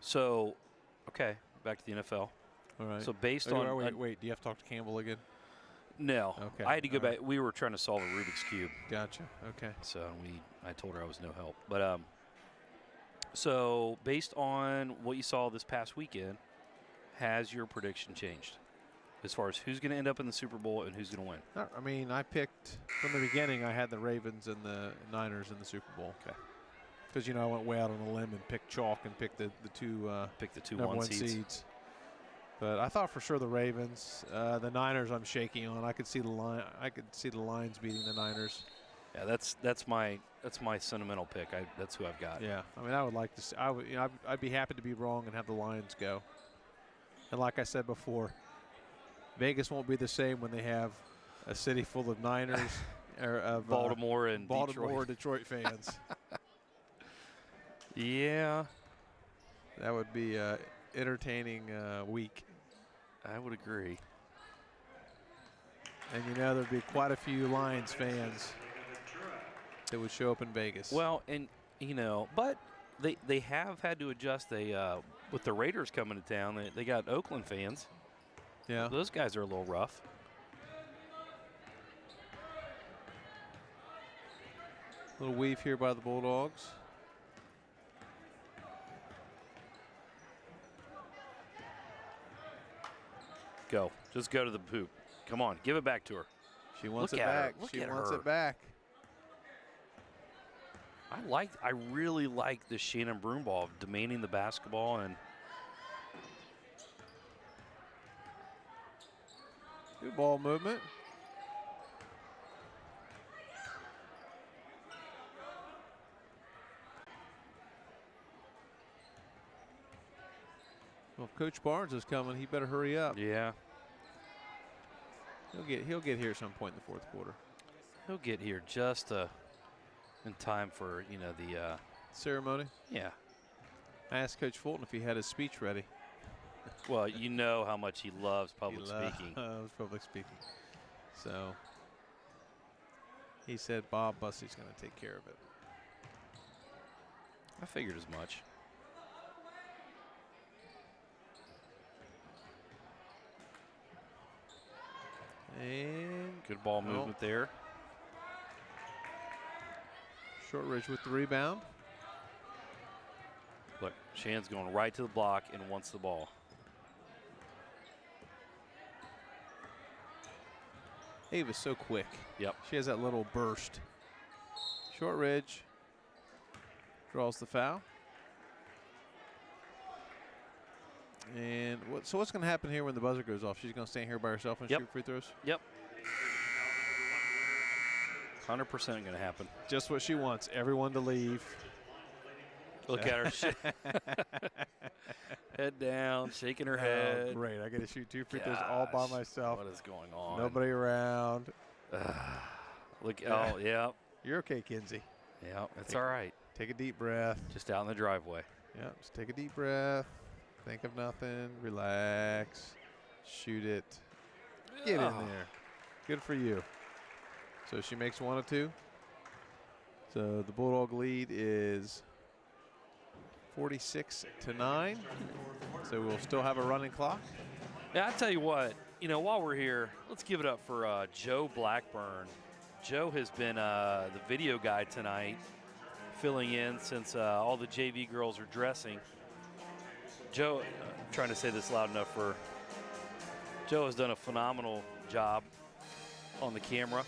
So, okay, back to the NFL. All right. So based Oh, on wait. Do you have to talk to Campbell again? no, Okay, I had to go all right. back. We were trying to solve a Rubik's cube, Gotcha. Okay. so I told her I was no help. But so based on what you saw this past weekend, has your prediction changed as far as who's going to end up in the Super Bowl and who's going to win? I mean, I picked from the beginning. I had the Ravens and the Niners in the Super Bowl. Okay. Because I went way out on a limb and picked chalk and picked the two Pick the two number 1 one seeds. seeds. But I thought for sure the Ravens, the Niners. I'm shaky on. I could see the line. I could see the Lions beating the Niners. Yeah, that's my sentimental pick. That's who I've got. Yeah. I mean, I would like to see. I'd be happy to be wrong and have the Lions go. And like I said before, Vegas won't be the same when they have a city full of Niners or of Baltimore and Baltimore, Detroit. Detroit fans. Yeah, That would be an entertaining week. I would agree. And there'd be quite a few Lions fans that would show up in Vegas. Well, and but they have had to adjust. They with the Raiders coming to town, they got Oakland fans. yeah. Those guys are a little rough. Little weave here by the Bulldogs. Go, just go to the hoop. Come on, give it back to her. She wants Look it at her. back. Look She at wants her. it back. I really like the Shannon Broomball of demanding the basketball and Good ball movement. Well, if Coach Barnes is coming, he better hurry up. Yeah. He'll get here at some point in the fourth quarter. He'll get here just in time for, you know, the Ceremony. yeah. I asked Coach Fulton if he had his speech ready. Well, you know how much he loves public speaking. Loves public speaking. So he said Bob Bussey's going to take care of it. I figured as much. And Good ball movement there. Shortridge with the rebound. Look, Shan's going right to the block and wants the ball. Ava's so quick. Yep. She has that little burst. Shortridge draws the foul. And so what's going to happen here when the buzzer goes off? She's going to stand here by herself and shoot free throws? Yep. 100% going to happen. Just what she wants, everyone to leave. Look at her. Head down, shaking her head. Great, I get to shoot 2 free throws all by myself. What is going on? Nobody around. Look, oh, yeah. You're okay, Kinsey. Yeah, it's all right. Take a deep breath. Just out in the driveway. Yeah, just take a deep breath. Think of nothing. Relax. Shoot it. Get in there. Good for you. So she makes 1 of 2. So the Bulldog lead is 46-9. So we'll still have a running clock. Yeah, I tell you what, you know, while we're here, let's give it up for Joe Blackburn. Joe has been the video guy tonight, filling in since all the JV girls are dressing. Joe, I'm trying to say this loud enough for Joe, has done a phenomenal job on the camera.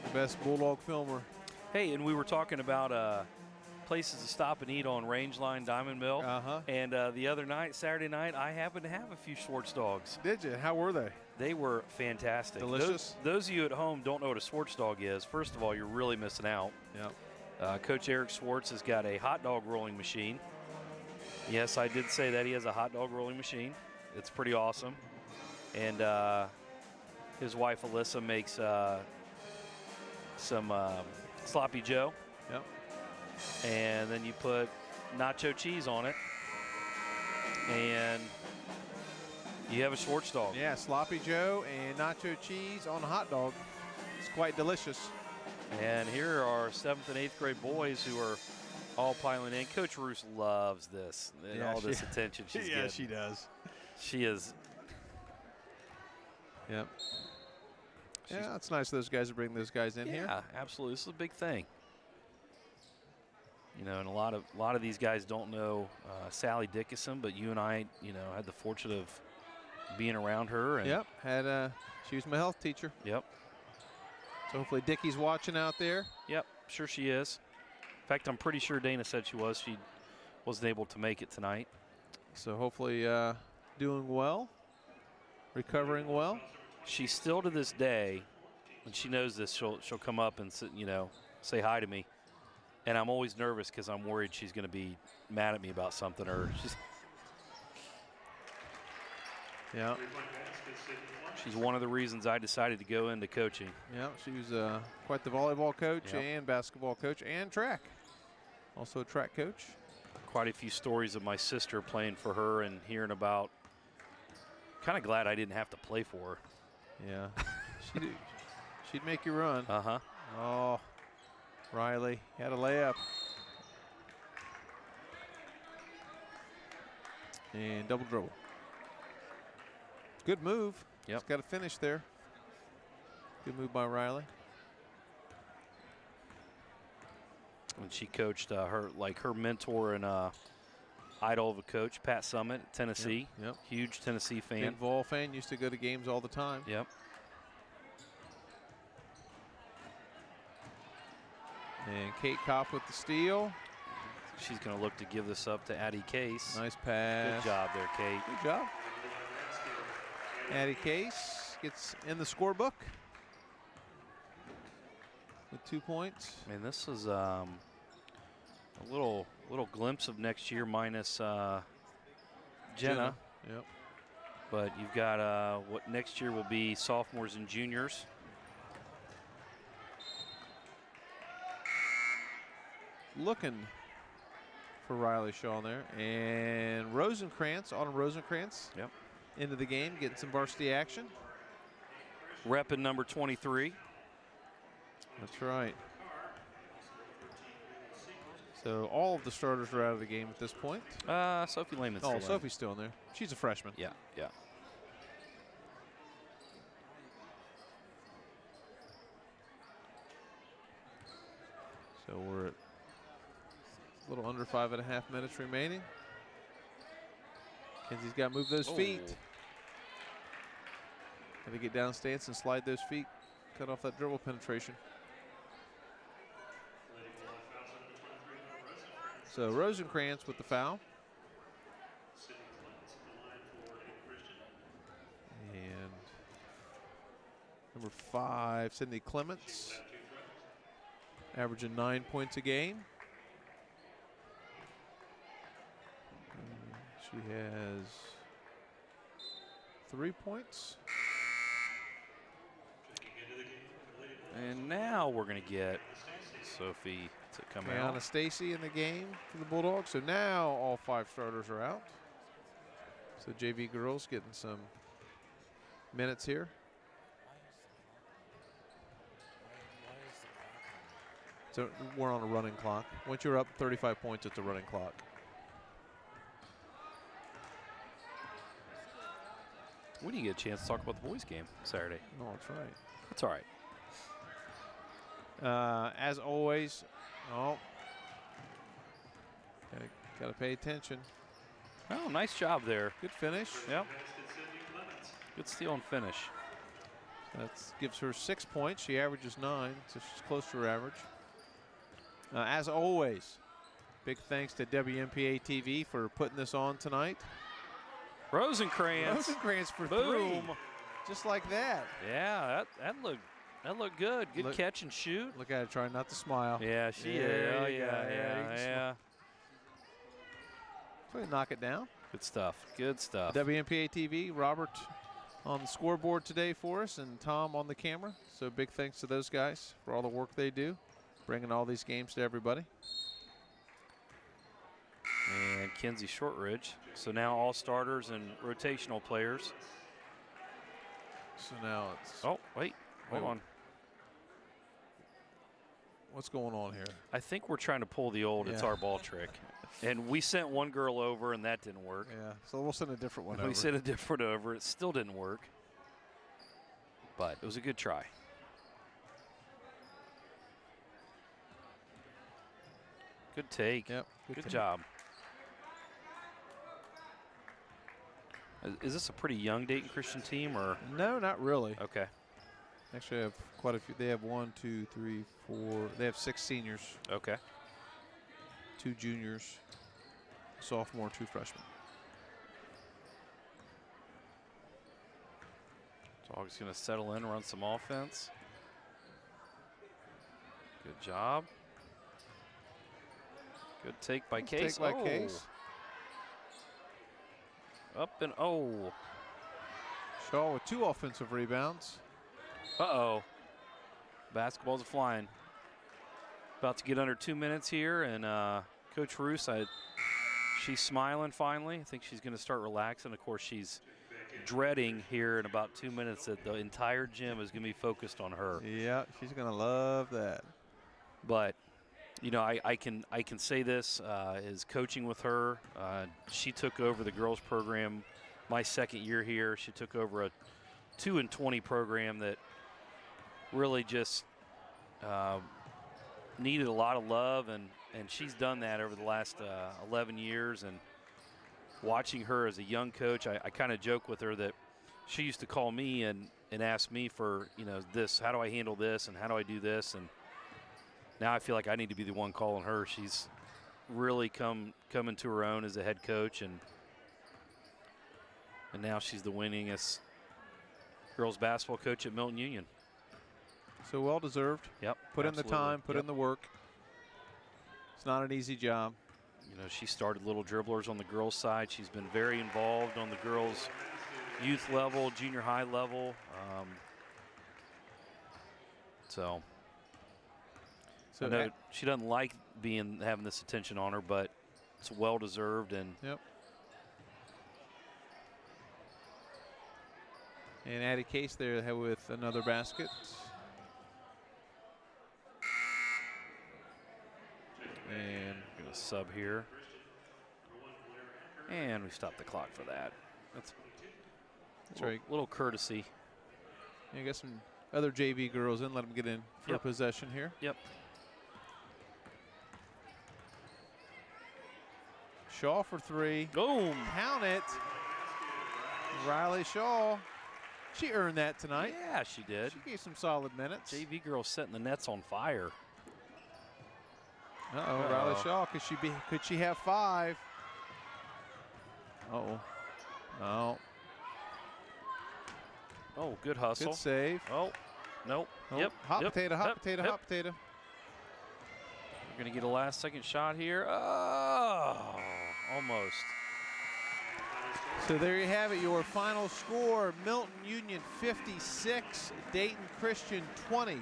The best Bulldog filmer. Hey, and we were talking about places to stop and eat on Rangeline Diamond Mill. And the other night, Saturday night, I happened to have a few Schwartz dogs. Did you? How were they? They were fantastic. Delicious. Those of you at home don't know what a Schwartz dog is. First of all, you're really missing out. Yep. Coach Eric Schwartz has got a hot dog rolling machine. Yes, I did say that. He has a hot dog rolling machine. It's pretty awesome. And his wife, Alyssa, makes some Sloppy Joe. Yep. And then you put nacho cheese on it. And you have a Schwartz dog. Yeah, Sloppy Joe and nacho cheese on a hot dog. It's quite delicious. And here are 7th and 8th grade boys who are all piling in. Coach Roos loves this and all this attention she's getting. Yeah, she does. She is. Yep. Yeah, it's nice of those guys to bring those guys in here. Yeah, absolutely. This is a big thing. You know, and a lot of these guys don't know Sally Dickinson, but you and I, you know, had the fortune of being around her. And yep. She was my health teacher. Yep. So hopefully Dickie's watching out there. Yep, sure she is. In fact, I'm pretty sure Dana said she was. She wasn't able to make it tonight. So hopefully doing well, recovering well. She still to this day, when she knows this, she'll come up and you know, say hi to me. And I'm always nervous because I'm worried she's going to be mad at me about something, or she's one of the reasons I decided to go into coaching. Yeah, she was quite the volleyball coach and basketball coach and track. Also a track coach. Quite a few stories of my sister playing for her and hearing about. Kind of glad I didn't have to play for her. Yeah, she'd make you run. Uh-huh. Oh, Riley had a layup. And double dribble. Good move. Yep. He's got to finish there. Good move by Riley. When she coached her mentor and idol of a coach, Pat Summit at Tennessee. Yep. Huge Tennessee fan. Big Vol fan, used to go to games all the time. Yep. And Kate Kopp with the steal. She's going to look to give this up to Addie Case. Nice pass. Good job there, Kate. Good job. Addie Case gets in the scorebook with 2 points. And this is a little glimpse of next year minus Jenna. Yep. But you've got what next year will be sophomores and juniors. Looking for Riley Shaw there. And Rosenkrantz, Autumn Rosenkrantz. Yep. Into the game, getting some varsity action. Repping number 23. That's right. So all of the starters are out of the game at this point. Sophie Lehman's Oh, still in. Sophie's still in there. She's a freshman. Yeah, yeah. So we're at a little under 5.5 minutes remaining. Kenzie's got to move those feet. Got to get down stance and slide those feet. Cut off that dribble penetration. So Rosenkrantz with the foul. And number 5, Sydney Clements, averaging 9 points a game. She has 3 points. And now we're going to get Sophie to come out. Brianna Stacy in the game for the Bulldogs. So now all 5 starters are out. So JV girls getting some minutes here. So we're on a running clock. Once you're up 35 points, it's a running clock. We didn't get a chance to talk about the boys' game Saturday. No, that's right. That's all right. As always, gotta pay attention. Oh, nice job there. Good finish. Yep. Good steal and finish. That gives her 6 points. She averages 9, so she's close to her average. As always, big thanks to WMPA TV for putting this on tonight. Rosenkrantz for boom. 3. Just like that. Yeah, that looked good. Good catch and shoot. Look at her trying not to smile. Yeah, she is. There Oh, you go. yeah. So we knock it down. Good stuff. Good stuff. WMPA TV, Robert on the scoreboard today for us, and Tom on the camera. So big thanks to those guys for all the work they do, bringing all these games to everybody. And Kenzie Shortridge. So now all starters and rotational players. So now it's. Oh, wait. Hold on. What's going on here? I think we're trying to pull the old it's our ball trick. And we sent one girl over, and that didn't work. Yeah, so we'll send a different one over. We sent a different over. It still didn't work. But it was a good try. Good take. Yep. Good job. Is this a pretty young Dayton Christian team, or? No, not really. Okay. Actually, I have quite a few. They have 1, 2, 3, 4. They have 6 seniors. Okay. 2 juniors, sophomore, 2 freshmen. Dog's going to settle in, run some offense. Good job. Good take by Case. Take by Case. Up and Shaw with 2 offensive rebounds. Uh-oh. Basketball's flying. About to get under 2 minutes here, and Coach Roos, she's smiling finally. I think she's going to start relaxing. Of course, she's dreading here in about 2 minutes that the entire gym is going to be focused on her. Yeah, she's going to love that. But, you know, I can say this is coaching with her. She took over the girls program my second year here. She took over a 2-20 program that really just needed a lot of love, and she's done that over the last 11 years. And watching her as a young coach, I kind of joke with her that she used to call me and ask me for, you know, this, how do I handle this and how do I do this? And now I feel like I need to be the one calling her. She's really come into her own as a head coach, and now she's the winningest girls basketball coach at Milton-Union. So well deserved. Yep. Put in the time, put in the work. It's not an easy job. You know, she started Little Dribblers on the girls' side. She's been very involved on the girls' youth level, junior high level. So I know she doesn't like having this attention on her, but it's well deserved. And yep. And Addie Case there with another basket. And gonna sub here. And we stop the clock for that. That's right. Little courtesy. You got some other JV girls in. Let them get in for possession here. Yep. Shaw for three. Boom. Count it. Riley Shaw. She earned that tonight. Yeah, she did. She gave some solid minutes. JV girls setting the nets on fire. Uh-oh, Riley Shaw. Could she have 5? Uh-oh. No. Oh, good hustle. Good save. Oh, nope. Oh, Yep. Hot yep. potato, hot Yep. potato, Yep. hot potato. We're going to get a last-second shot here. Oh, almost. So there you have it, your final score. Milton-Union 56, Dayton Christian 20.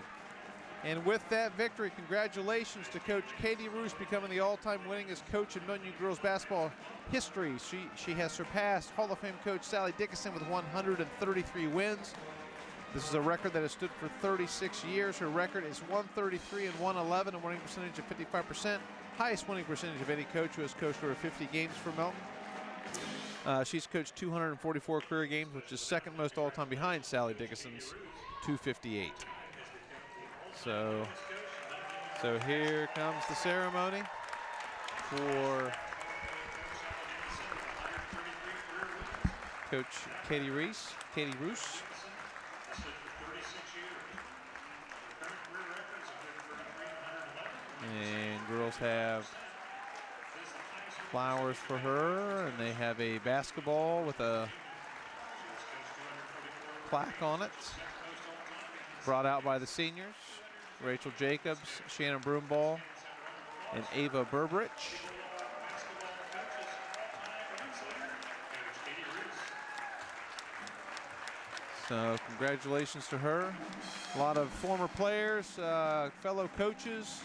And with that victory, congratulations to Coach Katie Roos becoming the all-time winningest coach in Milton-Union girls basketball history. She has surpassed Hall of Fame coach Sally Dickinson with 133 wins. This is a record that has stood for 36 years. Her record is 133 and 111, a winning percentage of 55%. Highest winning percentage of any coach who has coached over 50 games for Milton. She's coached 244 career games, which is second most all-time behind Sally Dickinson's 258. So here comes the ceremony for Coach Katie Roos. And girls have flowers for her, and they have a basketball with a plaque on it, brought out by the seniors. Rachel Jacobs, Shannon Broomball, and Ava Burbrich. So congratulations to her. A lot of former players, fellow coaches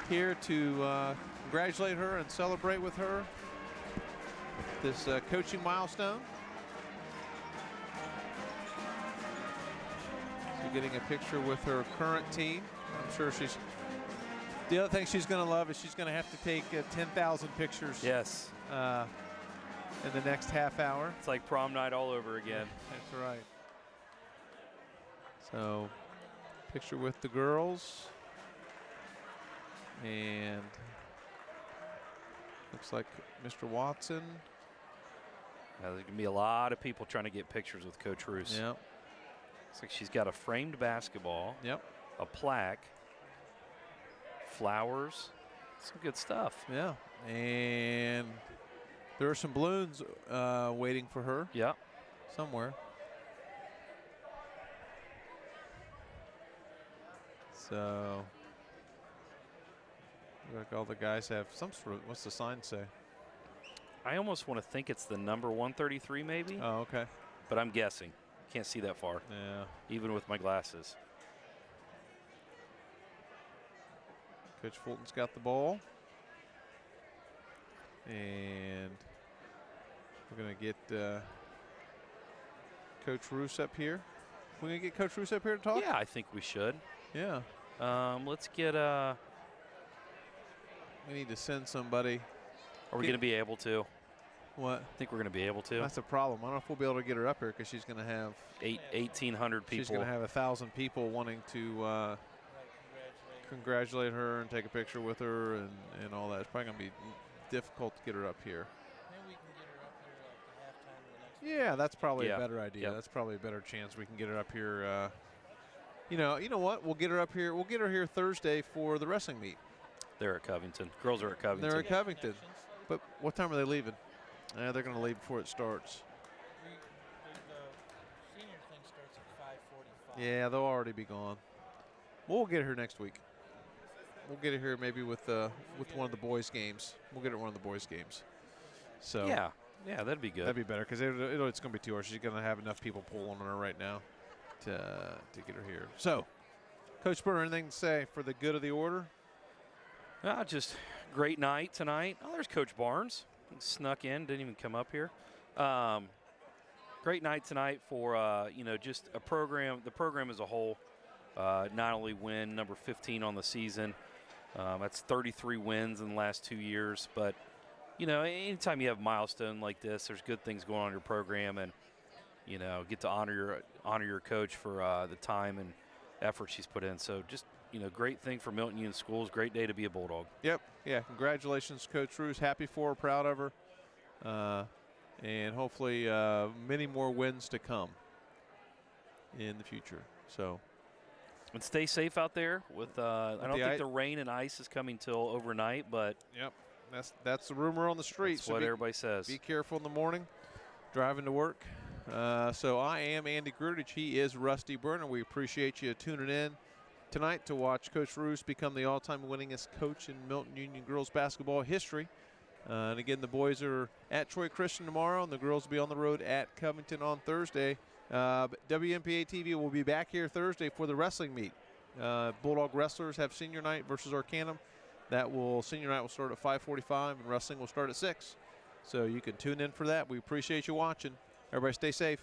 here to congratulate her and celebrate with her this coaching milestone. Getting a picture with her current team. I'm sure the other thing she's going to love is she's going to have to take 10,000 pictures. Yes. In the next half hour. It's like prom night all over again. That's right. So, picture with the girls. And looks like Mr. Watson. Now, there's going to be a lot of people trying to get pictures with Coach Roos. Yep. Looks like she's got a framed basketball. Yep. A plaque. Flowers. Some good stuff. Yeah. And there are some balloons waiting for her. Yeah. Somewhere. So, like all the guys have some sort of, what's the sign say? I almost want to think it's the number 133 maybe. Oh, okay. But I'm guessing. Can't see that far. Yeah. Even with my glasses. Coach Fulton's got the ball. And we're going to get Coach Roos up here. We're going to get Coach Roos up here to talk? Yeah, I think we should. Yeah. Let's get we need to send somebody. Are we going to be able to? What? I think we're going to be able to. That's a problem. I don't know if we'll be able to get her up here because she's going to have 1,800 people. She's going to have 1,000 people wanting to congratulate her and take a picture with her and all that. It's probably going to be difficult to get her up here. Maybe we can get her up here like the halftime of the next. Yeah, that's probably Yeah. a better idea. Yep. That's probably a better chance we can get her up here. You know what? We'll get her up here. We'll get her here Thursday for the wrestling meet. They're at Covington. Girls are at Covington. They're at Covington. But what time are they leaving? They're going to leave before it starts. The senior thing starts at 5:45. Yeah, they'll already be gone. We'll get her next week. we'll get it here maybe with one of the boys' games. We'll get it one of the boys' games. So Yeah, that'd be good. that'd be better because it's going to be 2 hours. She's going to have enough people pulling on her right now to get her here. So, Coach Burner, anything to say for the good of the order? Just great night tonight. Oh, there's Coach Barnes. He snuck in, didn't even come up here. Great night tonight for, just a program, the program as a whole. Not only win number 15 on the season, that's 33 wins in the last 2 years, but, anytime you have a milestone like this, there's good things going on in your program, and, get to honor your coach for the time and effort she's put in. So just, great thing for Milton-Union Schools. Great day to be a Bulldog. Yep. Yeah. Congratulations, Coach Roos. Happy for her, proud of her. And hopefully many more wins to come in the future. So. And stay safe out there. With I don't think the rain and ice is coming till overnight, but yep, that's the rumor on the street. That's what everybody says. Be careful in the morning, driving to work. So I am Andy Grudich. He is Rusty Burner. We appreciate you tuning in tonight to watch Coach Roos become the all-time winningest coach in Milton-Union girls basketball history. And again, the boys are at Troy Christian tomorrow, and the girls will be on the road at Covington on Thursday. But WMPA TV will be back here Thursday for the wrestling meet. Bulldog wrestlers have senior night versus Arcanum. Senior night will start at 5:45, and wrestling will start at 6. So you can tune in for that. We appreciate you watching. Everybody stay safe.